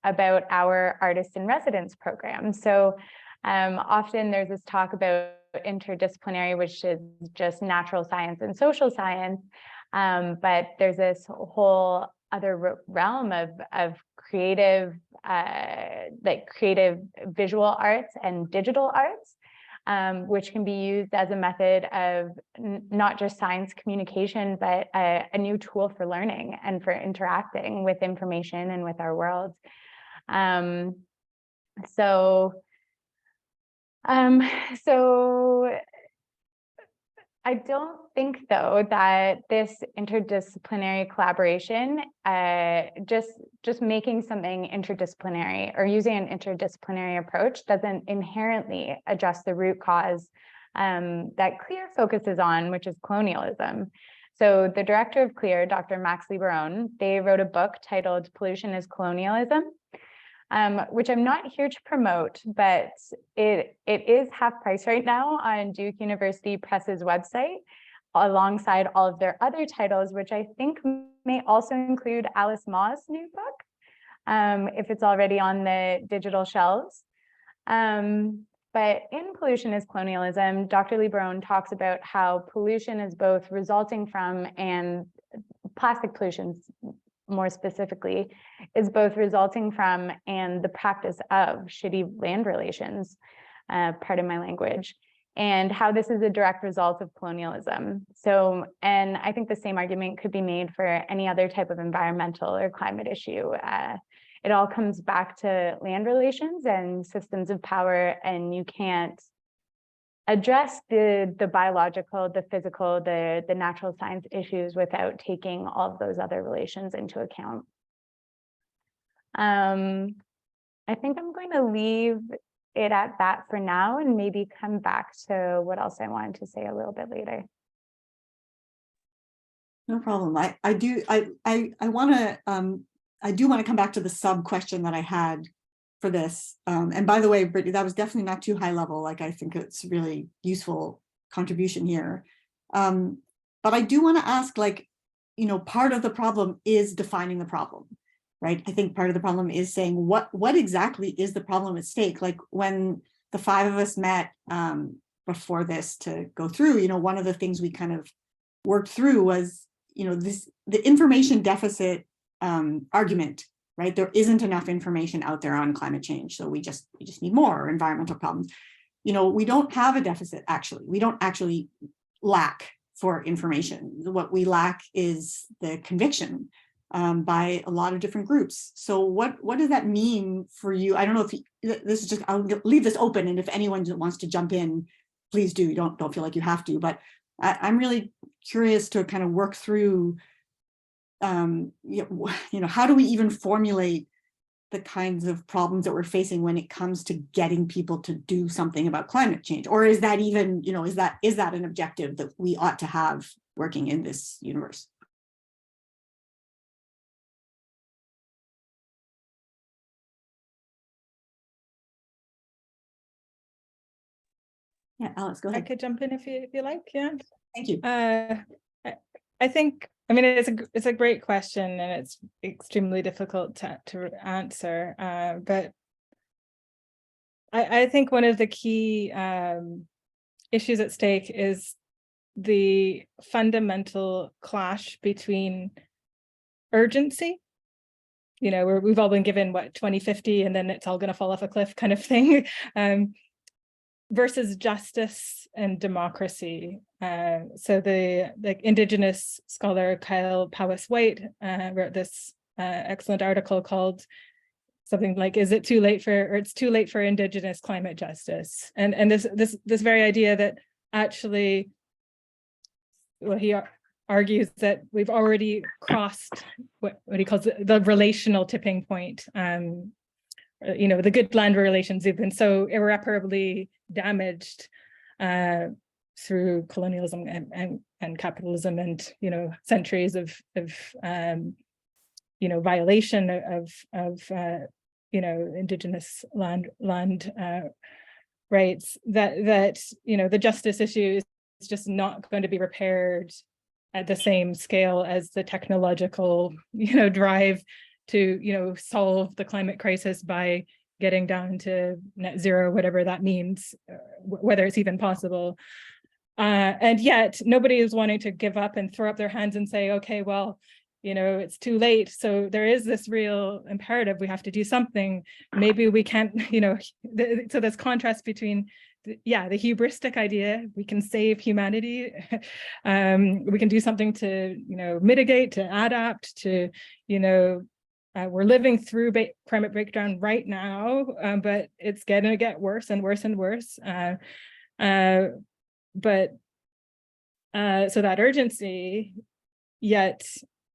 about our artist in residence program. So often there's this talk about interdisciplinary, which is just natural science and social science. But there's this whole other realm of creative, like creative visual arts and digital arts, which can be used as a method of not just science communication, but a new tool for learning and for interacting with information and with our world. So I don't think, though, that this interdisciplinary collaboration, just making something interdisciplinary or using an interdisciplinary approach doesn't inherently address the root cause that CLEAR focuses on, which is colonialism. So the director of CLEAR, Dr. Max Liberone, they wrote a book titled Pollution is Colonialism, which I'm not here to promote, but it is half price right now on Duke University Press's website, alongside all of their other titles, which I think may also include Alice Maw's new book, if it's already on the digital shelves. But in Pollution is Colonialism, Dr. Liberone talks about how pollution is both resulting from, and plastic pollution more specifically, is both resulting from and the practice of shitty land relations, pardon my language, and how this is a direct result of colonialism. So, and I think the same argument could be made for any other type of environmental or climate issue. It all comes back to land relations and systems of power, and you can't address the biological, the physical, the natural science issues without taking all of those other relations into account. I think I'm going to leave it at that for now and maybe come back to what else I wanted to say a little bit later. No problem. I do want to come back to the sub question that I had for this. And by the way, Brittany, that was definitely not too high level. Like, I think it's a really useful contribution here. But I do want to ask, like, part of the problem is defining the problem, right? I think part of the problem is saying what exactly is the problem at stake? Like, when the five of us met before this to go through, one of the things we kind of worked through was, the information deficit argument, right? There isn't enough information out there on climate change. So we just need more environmental problems. we don't have a deficit, actually. We don't actually lack for information. What we lack is the conviction by a lot of different groups. So what does that mean for you? I don't know if this is just, I'll leave this open, and if anyone wants to jump in, please do. Don't feel like you have to, but I'm really curious to kind of work through, how do we even formulate the kinds of problems that we're facing when it comes to getting people to do something about climate change? Or is that even, is that an objective that we ought to have working in this universe? Yeah, Alex, go I ahead. could jump in if you like. Yeah. Thank you. I think, I mean, it's a great question, and it's extremely difficult to answer. But I think one of the key issues at stake is the fundamental clash between urgency, where we've all been given 2050 and then it's all going to fall off a cliff kind of thing, versus justice and democracy. So the Indigenous scholar Kyle Powys-White wrote this excellent article called something like, "Is it too late for, or it's too late for Indigenous climate justice?" And this very idea that actually, well, he argues that we've already crossed what he calls the relational tipping point. The good land relations have been so irreparably damaged through colonialism and capitalism, and centuries of violation of Indigenous land rights, that the justice issue is just not going to be repaired at the same scale as the technological drive to solve the climate crisis by getting down to net zero, whatever that means, whether it's even possible. And yet nobody is wanting to give up and throw up their hands and say, okay, well, it's too late. So there is this real imperative. We have to do something. Maybe we can't, so there's contrast between the hubristic idea, we can save humanity. We can do something to, mitigate, to adapt, to, we're living through climate breakdown right now, but it's going to get worse and worse and worse. So that urgency, yet,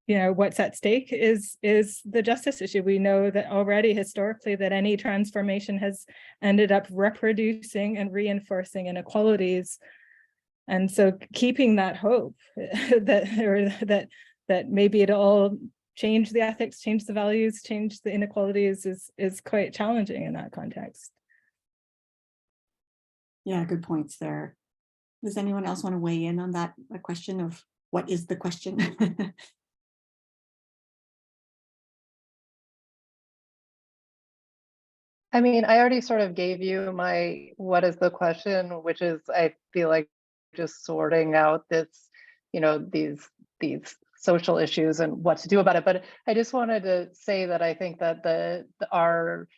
what's at stake is the justice issue. We know that already historically that any transformation has ended up reproducing and reinforcing inequalities. And so keeping that hope that maybe it'll all change the ethics, change the values, change the inequalities is quite challenging in that context. Yeah, good points there. Does anyone else want to weigh in on that question of what is the question? I mean, I already sort of gave you my what is the question, which is, I feel like, just sorting out this, these social issues and what to do about it. But I just wanted to say that I think that our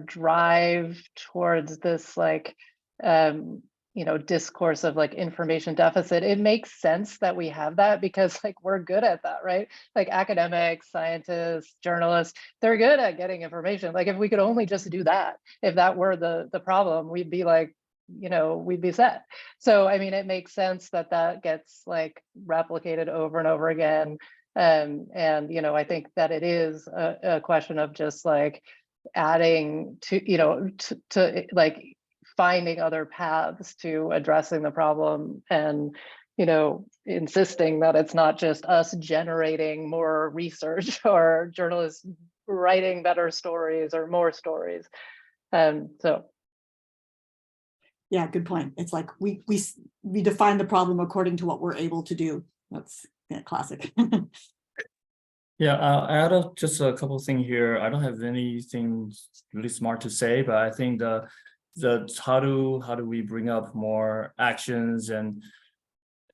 drive towards this discourse of information deficit, it makes sense that we have that because we're good at that, right? Academics, scientists, journalists, they're good at getting information. If we could only just do that, if that were the problem, we'd be we'd be set. So I mean, it makes sense that gets replicated over and over again. And I think that it is a question of just adding to finding other paths to addressing the problem, and insisting that it's not just us generating more research or journalists writing better stories or more stories. So yeah, good point. It's we define the problem according to what we're able to do. That's classic. Yeah, I'll add just a couple of things here. I don't have anything really smart to say, but I think the how do we bring up more actions, and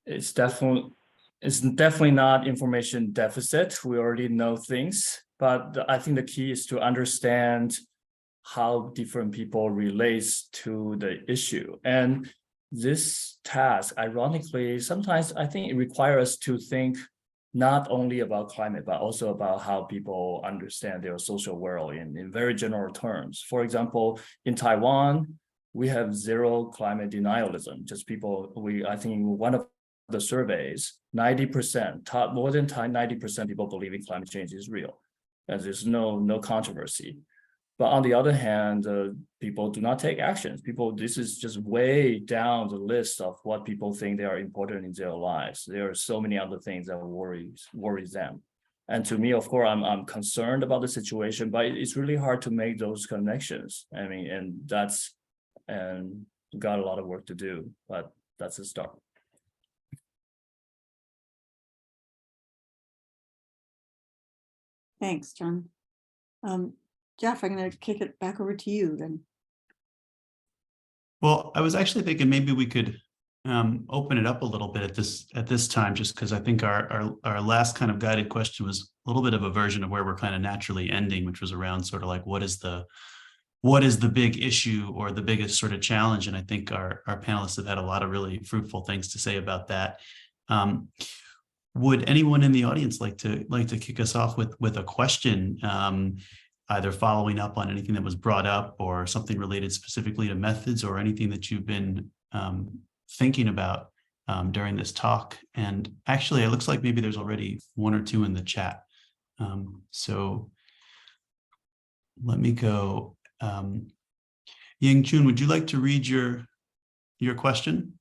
it's definitely not information deficit. We already know things, but I think the key is to understand how different people relates to the issue. And this task, ironically, sometimes I think it requires us to think not only about climate, but also about how people understand their social world in very general terms. For example, in Taiwan, we have zero climate denialism. Just people, I think one of the surveys, 90%, more than 90% people believe in climate change is real. And there's no controversy. But on the other hand, people do not take actions. This is just way down the list of what people think they are important in their lives. There are so many other things that worries them. And to me, of course, I'm concerned about the situation, but it's really hard to make those connections. I mean, and got a lot of work to do, but that's a start. Thanks, John. Jeff, I'm going to kick it back over to you then. Well, I was actually thinking maybe we could open it up a little bit at this time, just because I think our last kind of guided question was a little bit of a version of where we're kind of naturally ending, which was around sort of like what is the big issue or the biggest sort of challenge, and I think our panelists have had a lot of really fruitful things to say about that. Would anyone in the audience like to kick us off with a question? Either following up on anything that was brought up or something related specifically to methods or anything that you've been thinking about during this talk. And actually, it looks like maybe there's already one or two in the chat. So let me go. Ying-Chun, would you like to read your question?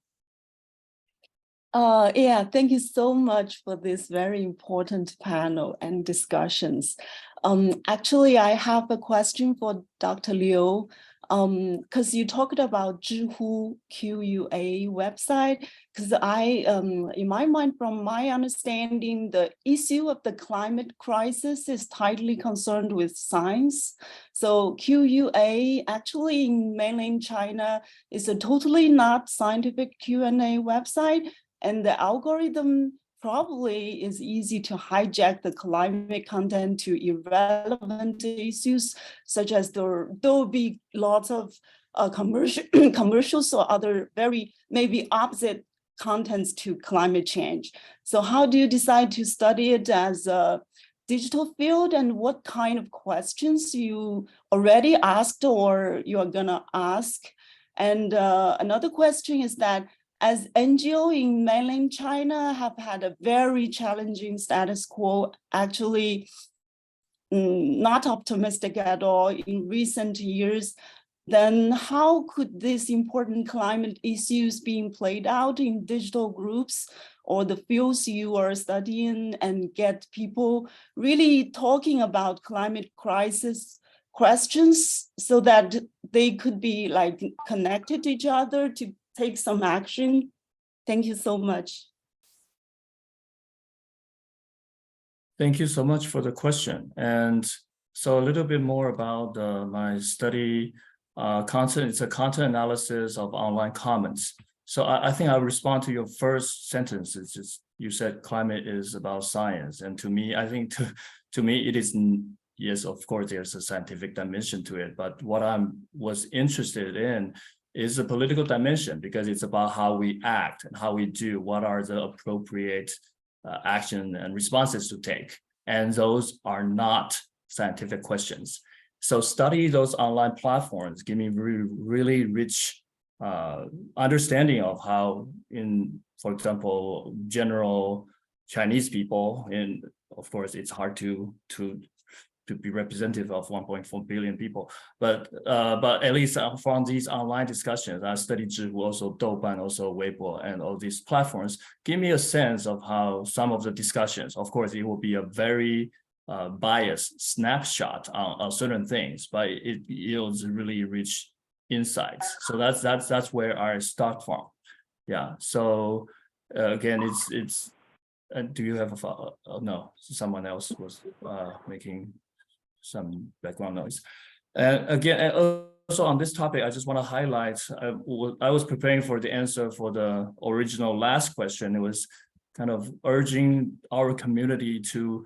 Yeah, thank you so much for this very important panel and discussions. Actually, I have a question for Dr. Liu, because you talked about Zhihu QUA website, because in my mind, from my understanding, the issue of the climate crisis is tightly concerned with science. So QUA actually in mainland China is a totally not scientific Q&A website. And the algorithm probably is easy to hijack the climate content to irrelevant issues, such as there will be lots of commercials or other very maybe opposite contents to climate change. So how do you decide to study it as a digital field, and what kind of questions you already asked or you are gonna ask? And another question is that, as NGO in mainland China have had a very challenging status quo, actually not optimistic at all in recent years, then how could these important climate issues being played out in digital groups or the fields you are studying and get people really talking about climate crisis questions so that they could be like connected to each other to take some action? Thank you so much. Thank you so much for the question. And so a little bit more about my study content. It's a content analysis of online comments. So I think I'll respond to your first sentence. It's just, you said climate is about science. And to me, I think to me, it is, yes, of course, there's a scientific dimension to it. But what I was interested in is a political dimension, because it's about how we act and how we do, what are the appropriate action and responses to take. And those are not scientific questions. So study those online platforms, give me really rich understanding of how, for example, general Chinese people, and of course, it's hard to be representative of 1.4 billion people, but at least from these online discussions, I studied Zhihu, also Douban, also Weibo, and all these platforms, give me a sense of how some of the discussions, of course, it will be a very biased snapshot on certain things, but it yields really rich insights. So that's where I start from. Yeah. So again, it's. Do you have a follow-up? Oh, no, someone else was making some background noise. And again, also on this topic, I just want to highlight, I was preparing for the answer for the original last question. It was kind of urging our community to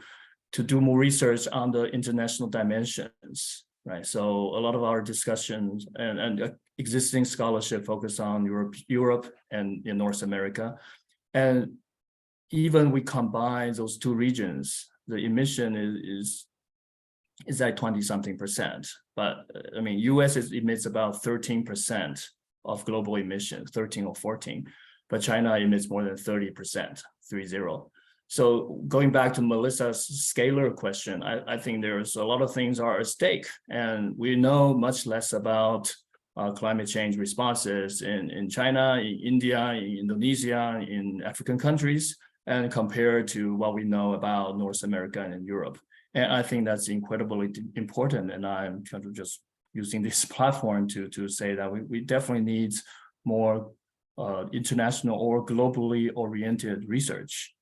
do more research on the international dimensions. right? So a lot of our discussions and existing scholarship focus on Europe and in North America. And even we combine those two regions, the emission is at 20-something%. But I mean, US emits about 13% of global emissions, 13 or 14, but China emits more than 30%, 30. So going back to Melissa's scalar question, I think there's a lot of things are at stake, and we know much less about climate change responses in China, in India, in Indonesia, in African countries, and compared to what we know about North America and Europe. And I think that's incredibly important. And I'm kind of just using this platform to say that we definitely need more international or globally oriented research.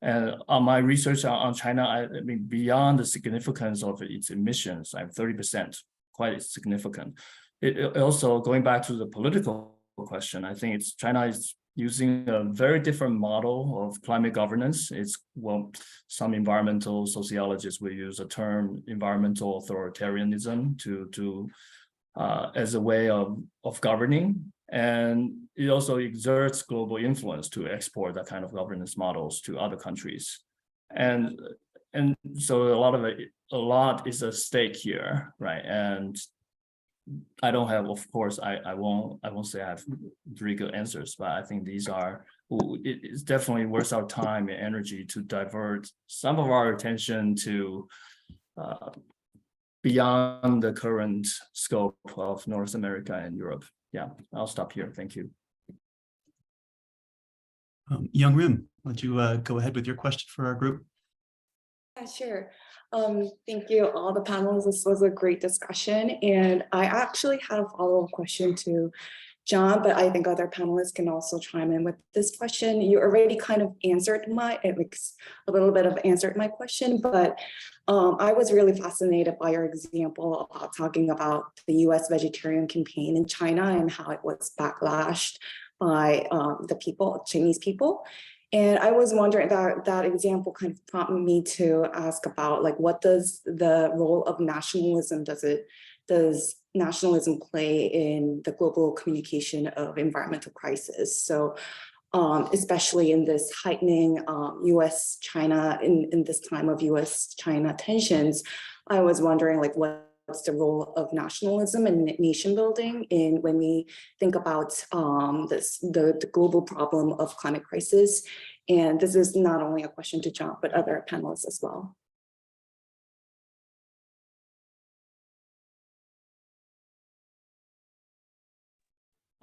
And on my research on China, I mean, beyond the significance of its emissions, I'm 30%, quite significant. It also, going back to the political question, I think China is using a very different model of climate governance. It's, well, some environmental sociologists will use the term environmental authoritarianism to as a way of governing. And it also exerts global influence to export that kind of governance models to other countries. And so a lot is at stake here, right? And I don't have, of course, I won't say I have 3 good answers, but I think these are, it's definitely worth our time and energy to divert some of our attention to beyond the current scope of North America and Europe. Yeah, I'll stop here. Thank you. Young Rim, why don't you go ahead with your question for our group? Yeah, sure. Thank you, all the panelists. This was a great discussion. And I actually had a follow-up question to John, but I think other panelists can also chime in with this question. You already kind of answered a little bit of answered my question, but I was really fascinated by your example about talking about the US vegetarian campaign in China and how it was backlashed by the people, Chinese people. And I was wondering that example kind of prompted me to ask about, like, what does the role of nationalism, does nationalism play in the global communication of environmental crisis? So especially in this heightening US-China, in this time of US-China tensions, I was wondering, like, what's the role of nationalism and nation building in when we think about the global problem of climate crisis? And this is not only a question to John, but other panelists as well.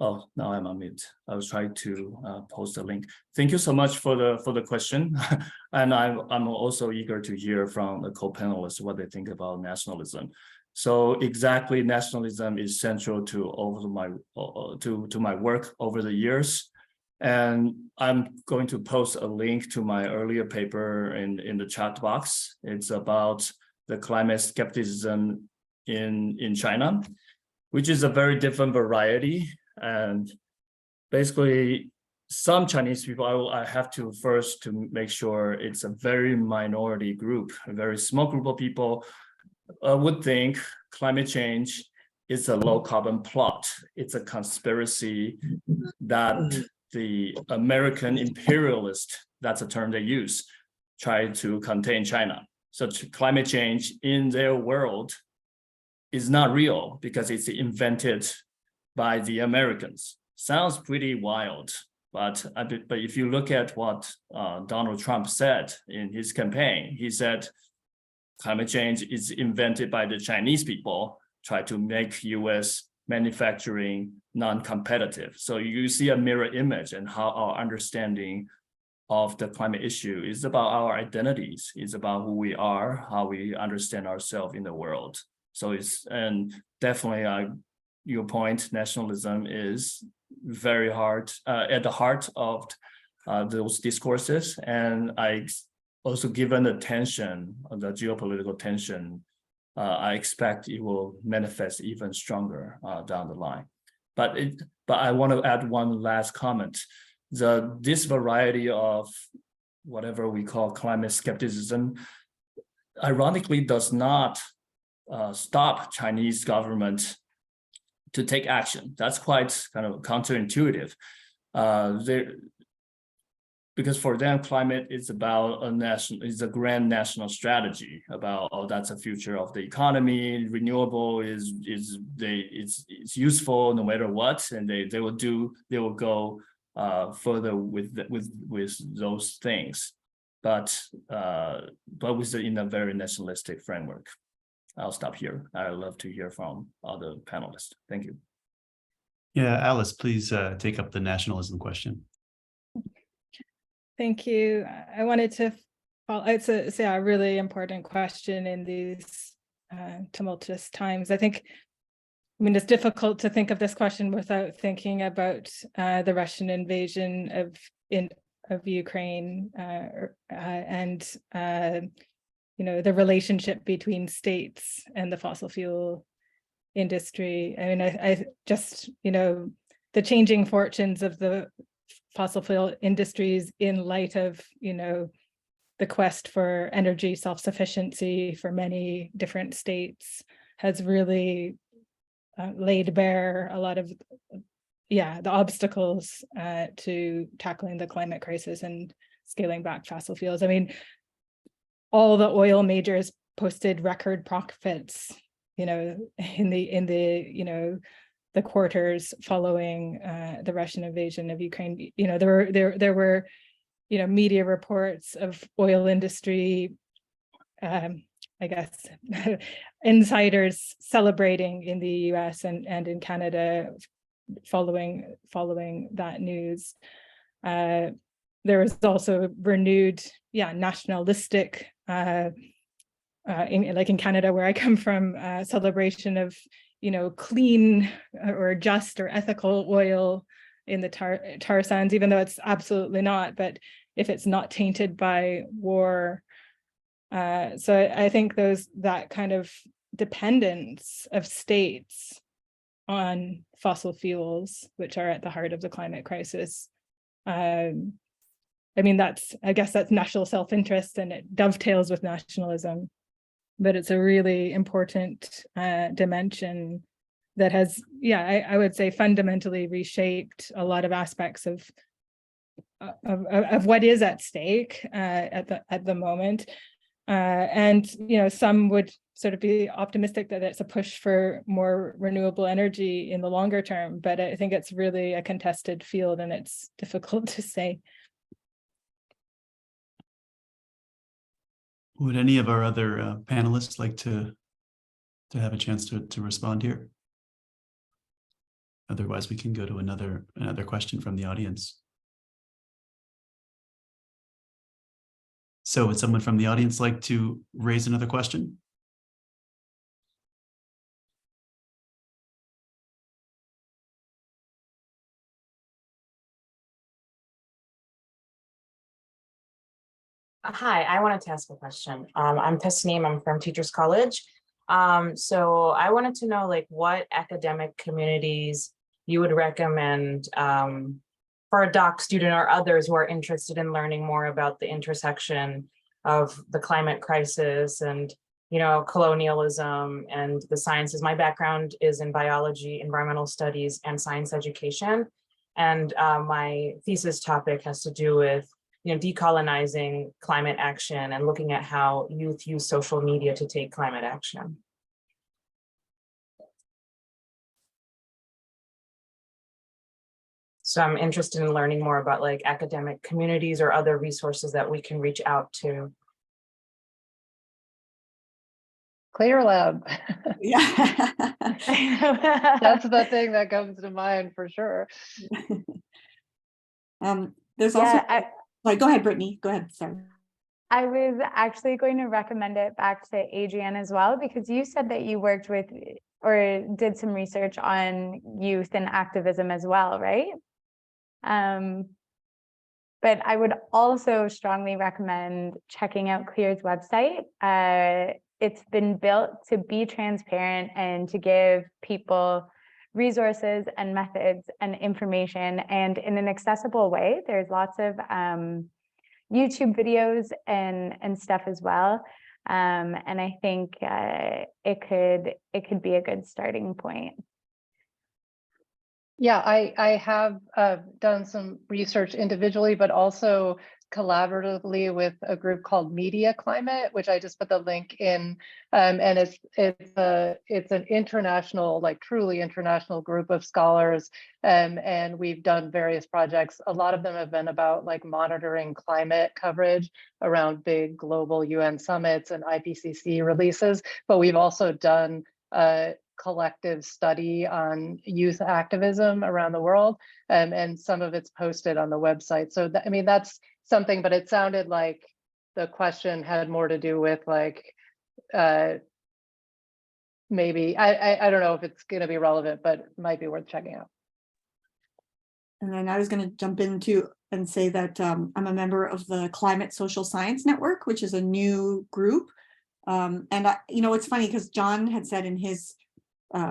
Oh, now I'm on mute. I was trying to post a link. Thank you so much for the question. And I'm also eager to hear from the co-panelists what they think about nationalism. So exactly, nationalism is central to my work over the years. And I'm going to post a link to my earlier paper in the chat box. It's about the climate skepticism in China, which is a very different variety. And basically, some Chinese people, I have to first to make sure it's a very minority group, a very small group of people would think climate change is a low carbon plot. It's a conspiracy that the American imperialist, that's a term they use, try to contain China. So climate change in their world is not real because it's invented by the Americans. Sounds pretty wild, but if you look at what Donald Trump said in his campaign, he said climate change is invented by the Chinese people, try to make US manufacturing non-competitive. So you see a mirror image and how our understanding of the climate issue is about our identities, it's about who we are, how we understand ourselves in the world. So and definitely your point, nationalism is very hard at the heart of those discourses. And I also, given the tension, the geopolitical tension, I expect it will manifest even stronger down the line. But I want to add one last comment. This variety of whatever we call climate skepticism, ironically, does not stop Chinese government to take action. That's quite kind of counterintuitive. Because for them, climate is about is a grand national strategy about, oh, that's the future of the economy. Renewable is it's useful no matter what, and they will go further with those things, but in a very nationalistic framework. I'll stop here. I'd love to hear from other panelists. Thank you. Yeah, Alice, please take up the nationalism question. Thank you. I wanted to follow. It's a really important question in these tumultuous times. I mean, it's difficult to think of this question without thinking about the Russian invasion of Ukraine and the relationship between states and the fossil fuel industry. I mean, I just, the changing fortunes of the fossil fuel industries in light of, the quest for energy self-sufficiency for many different states has really laid bare a lot of, the obstacles to tackling the climate crisis and scaling back fossil fuels. I mean, all the oil majors posted record profits, in the quarters following the Russian invasion of Ukraine. There were media reports of oil industry, I guess, insiders celebrating in the US and in Canada following that news. There was also renewed, nationalistic, in Canada, where I come from, celebration of, clean or just or ethical oil in the tar sands, even though it's absolutely not, but if it's not tainted by war. So I think that kind of dependence of states on fossil fuels, which are at the heart of the climate crisis. I mean, I guess that's national self-interest, and it dovetails with nationalism, but it's a really important dimension that has, I would say, fundamentally reshaped a lot of aspects of what is at stake at the moment. And some would sort of be optimistic that it's a push for more renewable energy in the longer term, but I think it's really a contested field, and it's difficult to say. Would any of our other panelists like to have a chance to respond here? Otherwise, we can go to another question from the audience. So would someone from the audience like to raise another question? Hi, I wanted to ask a question. I'm Tasneem, I'm from Teachers College. So I wanted to know, what academic communities you would recommend for a doc student or others who are interested in learning more about the intersection of the climate crisis and, colonialism and the sciences. My background is in biology, environmental studies, and science education. And my thesis topic has to do with decolonizing climate action and looking at how youth use social media to take climate action. So I'm interested in learning more about academic communities or other resources that we can reach out to. Clear Lab. Yeah. That's the thing that comes to mind for sure. There's also, sorry, go ahead, Brittany, go ahead, sorry. I was actually going to recommend it back to Adrienne as well, because you said that you worked with or did some research on youth and activism as well, right? But I would also strongly recommend checking out CLEAR's website. It's been built to be transparent and to give people resources and methods and information, and in an accessible way. There's lots of YouTube videos and stuff as well. And I think it could be a good starting point. Yeah, I have done some research individually, but also collaboratively with a group called Media Climate, which I just put the link in. And it's an international, like truly international group of scholars. And we've done various projects. A lot of them have been about like monitoring climate coverage around big global UN summits and IPCC releases. But we've also done collective study on youth activism around the world, and some of it's posted on the website. So I mean, that's something, but it sounded like the question had more to do with like, maybe, I don't know if it's going to be relevant, but it might be worth checking out. And then I was going to jump into and say that I'm a member of the Climate Social Science Network, which is a new group. And it's funny because John had said in his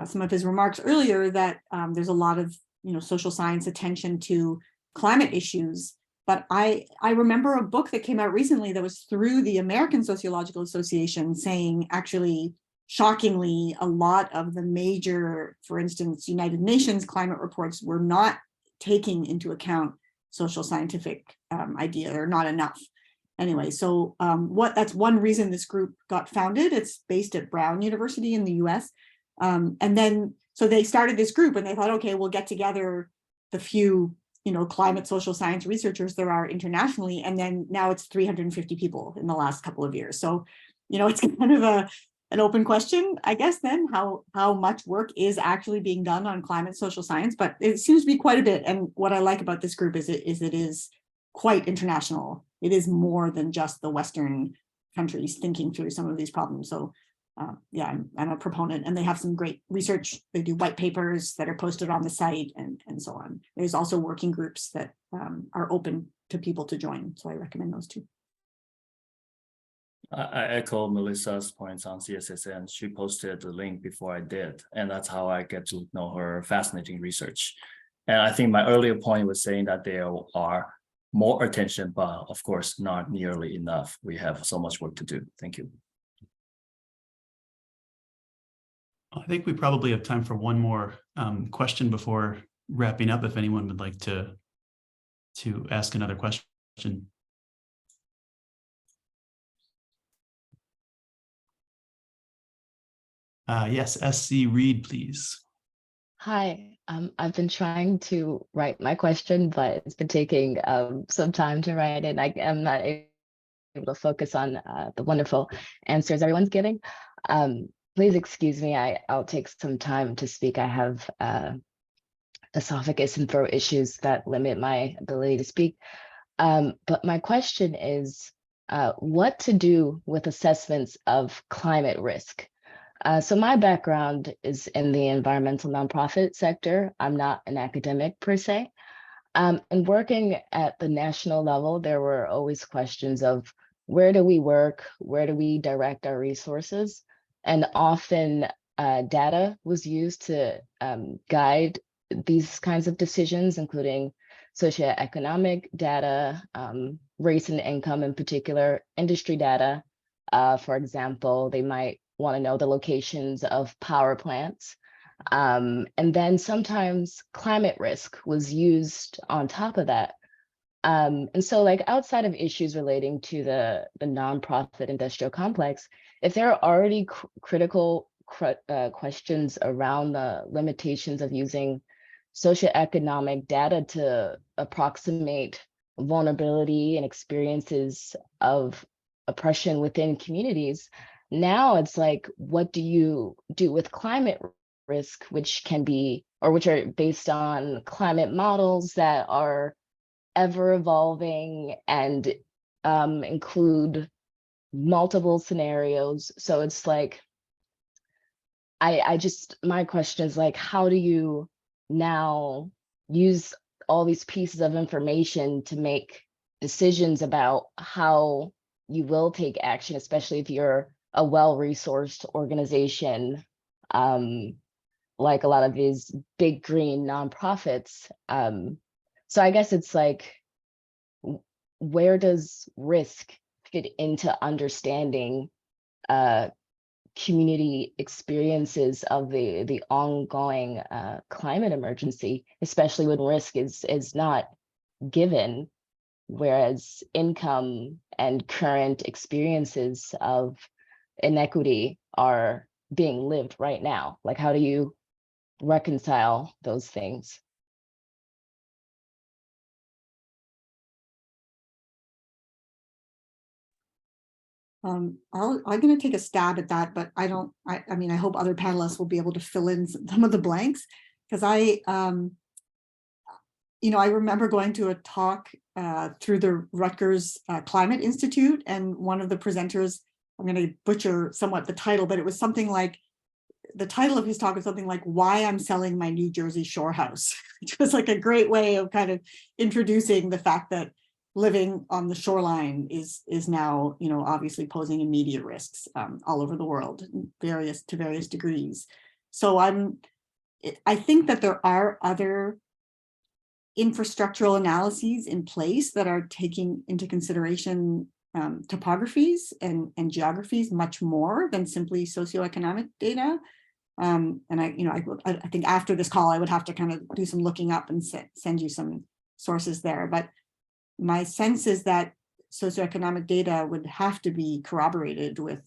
some of his remarks earlier that there's a lot of social science attention to climate issues. But I remember a book that came out recently that was through the American Sociological Association saying, actually, shockingly, a lot of the major, for instance, United Nations climate reports were not taking into account social scientific idea, or not enough. Anyway, so that's one reason this group got founded. It's based at Brown University in the US. And then, so they started this group and they thought, okay, we'll get together the few, climate social science researchers there are internationally. And then now it's 350 people in the last couple of years. So, it's kind of an open question, I guess, then how much work is actually being done on climate social science, but it seems to be quite a bit. And what I like about this group is it is quite international. It is more than just the Western countries thinking through some of these problems. So yeah, I'm a proponent, and they have some great research. They do white papers that are posted on the site and so on. There's also working groups that are open to people to join. So I recommend those too. I echo Melissa's points on CSSN. She posted the link before I did, and that's how I get to know her fascinating research. And I think my earlier point was saying that there are more attention, but of course, not nearly enough. We have so much work to do. Thank you. I think we probably have time for one more question before wrapping up, if anyone would like to ask another question. Yes, SC Reed, please. Hi, I've been trying to write my question, but it's been taking some time to write it. I am not able to focus on the wonderful answers everyone's giving. Please excuse me, I'll take some time to speak. I have esophagus and throat issues that limit my ability to speak. But my question is, what to do with assessments of climate risk? So my background is in the environmental nonprofit sector. I'm not an academic per se. And working at the national level, there were always questions of where do we work? Where do we direct our resources? And often data was used to guide these kinds of decisions, including socioeconomic data, race and income in particular, industry data. For example, they might want to know the locations of power plants. And then sometimes climate risk was used on top of that. And so like outside of issues relating to the nonprofit industrial complex, if there are already critical questions around the limitations of using socioeconomic data to approximate vulnerability and experiences of oppression within communities, now it's like, what do you do with climate risk, which can be, or which are based on climate models that are ever evolving and include multiple scenarios. So it's like, my question is like, how do you now use all these pieces of information to make decisions about how you will take action, especially if you're a well-resourced organization, like a lot of these big green nonprofits. So I guess it's like, where does risk fit into understanding community experiences of the ongoing climate emergency, especially when risk is not given, whereas income and current experiences of inequity are being lived right now. Like, how do you reconcile those things? I'm going to take a stab at that, but I mean, I hope other panelists will be able to fill in some of the blanks, because I remember going to a talk through the Rutgers Climate Institute, and one of the presenters, I'm going to butcher somewhat the title, but it was something like, the title of his talk is something like "Why I'm Selling My New Jersey Shore House," which was like a great way of kind of introducing the fact that living on the shoreline is now, obviously posing immediate risks all over the world, to various degrees. So I think that there are other infrastructural analyses in place that are taking into consideration topographies and geographies much more than simply socioeconomic data. And I think after this call, I would have to kind of do some looking up and send you some sources there. But my sense is that socioeconomic data would have to be corroborated with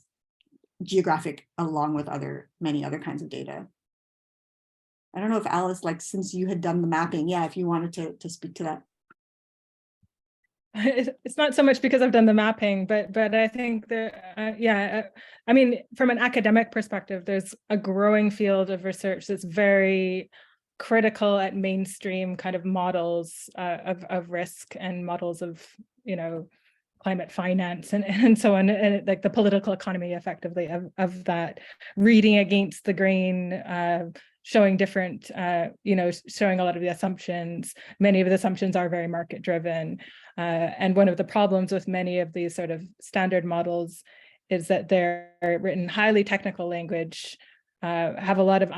geographic, along with many other kinds of data. I don't know if Alice, like, since you had done the mapping, if you wanted to speak to that. It's not so much because I've done the mapping, but I think that, I mean, from an academic perspective, there's a growing field of research that's very critical at mainstream kind of models of risk and models of, climate finance and so on, and like the political economy effectively of that, reading against the grain, showing different, showing a lot of the assumptions. Many of the assumptions are very market driven. And one of the problems with many of these sort of standard models is that they're written highly technical language, have a lot of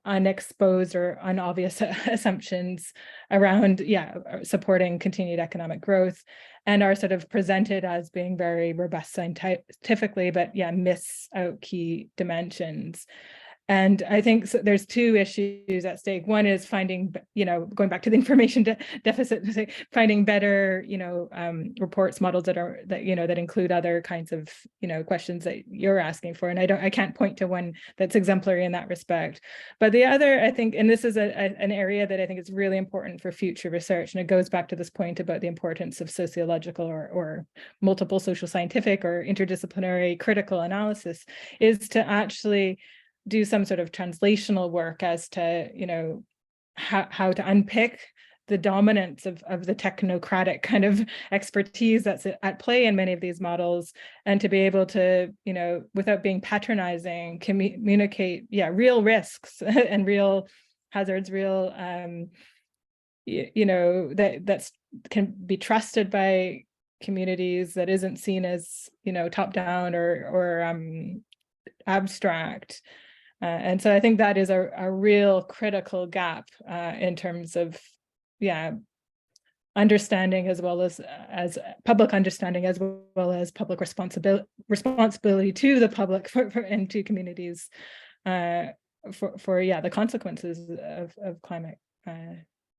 unexposed or unobvious assumptions around supporting continued economic growth, and are sort of presented as being very robust scientifically, but miss out key dimensions. And I think there's two issues at stake. One is finding, going back to the information deficit, finding better, reports, models that include other kinds of, questions that you're asking for. And I can't point to one that's exemplary in that respect. But the other, I think, and this is an area that I think is really important for future research, and it goes back to this point about the importance of sociological or multiple social scientific or interdisciplinary critical analysis, is to actually do some sort of translational work as to, how to unpick the dominance of the technocratic kind of expertise that's at play in many of these models, and to be able to, without being patronizing, communicate, real risks and real hazards, real, that's can be trusted by communities, that isn't seen as, top down or abstract. And so I think that is a real critical gap in terms of, understanding, as well as public understanding, as well as public responsibility to the public and to communities for the consequences of climate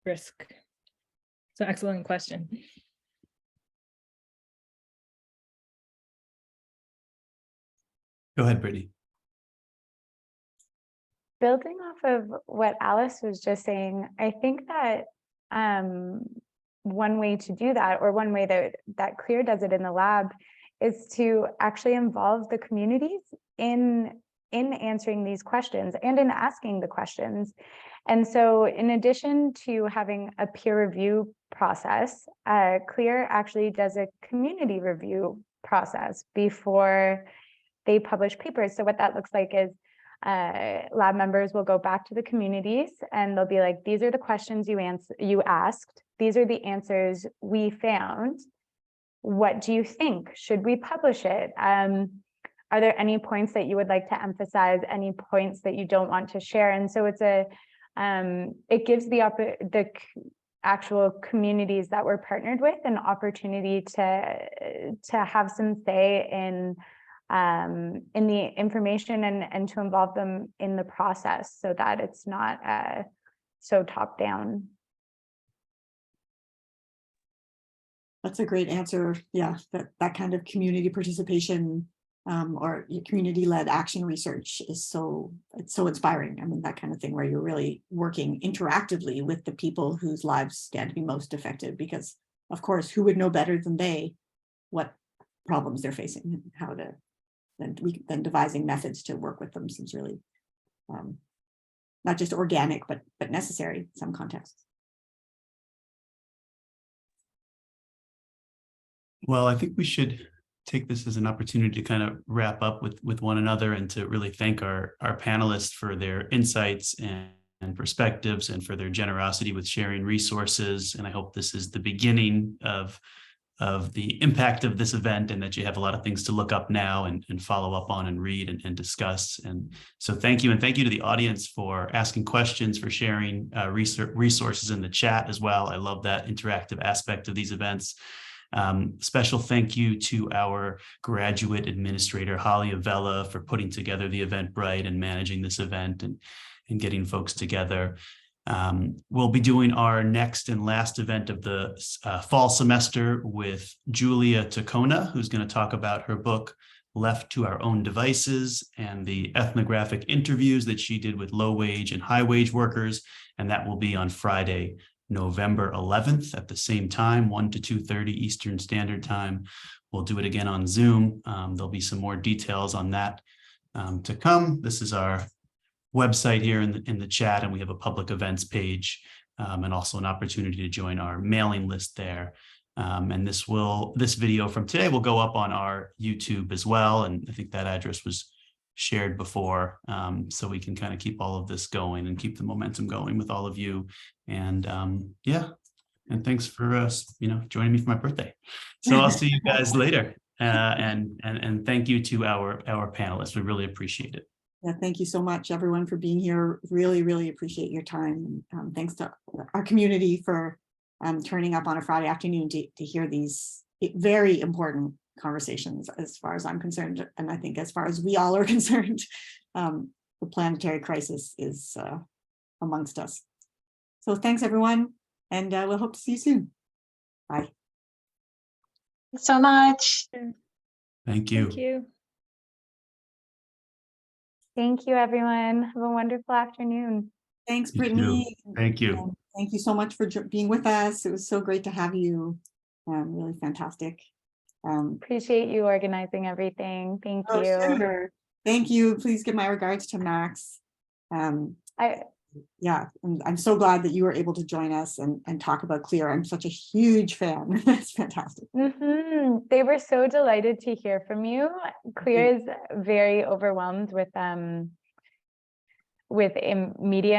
risk. So excellent question. Go ahead, Brittany. Building off of what Alice was just saying, I think that one way to do that, or one way that CLEAR does it in the lab, is to actually involve the communities in answering these questions and in asking the questions. And so in addition to having a peer review process, CLEAR actually does a community review process before they publish papers. So what that looks like is lab members will go back to the communities and they'll be like, these are the questions you asked. These are the answers we found. What do you think? Should we publish it? Are there any points that you would like to emphasize? Any points that you don't want to share? And so it's it gives the actual communities that we're partnered with an opportunity to have some say in in the information and to involve them in the process so that it's not so top down. That's a great answer. Yeah, that kind of community participation or community-led action research is it's so inspiring. I mean, that kind of thing where you're really working interactively with the people whose lives stand to be most affected, because of course, who would know better than they what problems they're facing and how to then devising methods to work with them seems really not just organic, but necessary in some contexts. Well, I think we should take this as an opportunity to kind of wrap up with one another and to really thank our panelists for their insights and perspectives and for their generosity with sharing resources. And I hope this is the beginning of the impact of this event, and that you have a lot of things to look up now and follow up on and read and discuss. And so thank you. And thank you to the audience for asking questions, for sharing resources in the chat as well. I love that interactive aspect of these events. Special thank you to our graduate administrator, Holly Avella, for putting together the Eventbrite and managing this event and getting folks together. We'll be doing our next and last event of the fall semester with Julia Tacona, who's going to talk about her book, Left to Our Own Devices, and the ethnographic interviews that she did with low-wage and high-wage workers. And that will be on Friday, November 11th at the same time, 1 to 2:30 Eastern Standard Time. We'll do it again on Zoom. There'll be some more details on that to come. This is our website here in the chat, and we have a public events page and also an opportunity to join our mailing list there. And this video from today will go up on our YouTube as well. And I think that address was shared before, so we can kind of keep all of this going and keep the momentum going with all of you. And yeah, and thanks for joining me for my birthday. So I'll see you guys later. And thank you to our panelists. We really appreciate it. Yeah, thank you so much, everyone, for being here. Really, really appreciate your time. Thanks to our community for turning up on a Friday afternoon to hear these very important conversations, as far as I'm concerned. And I think as far as we all are concerned, the planetary crisis is amongst us. So thanks, everyone. And we'll hope to see you soon. Bye. Thanks so much. Thank you. Thank you. Thank you, everyone. Have a wonderful afternoon. Thanks, You Brittany. too. Thank you. And thank you so much for being with us. It was so great to have you. Really fantastic. Appreciate you organizing everything. Thank you. Sure. Thank you. Please give my regards to Max. Yeah, and I'm so glad that you were able to join us and talk about CLEAR. I'm such a huge fan. That's fantastic. They were so delighted to hear from you. CLEAR is very overwhelmed with media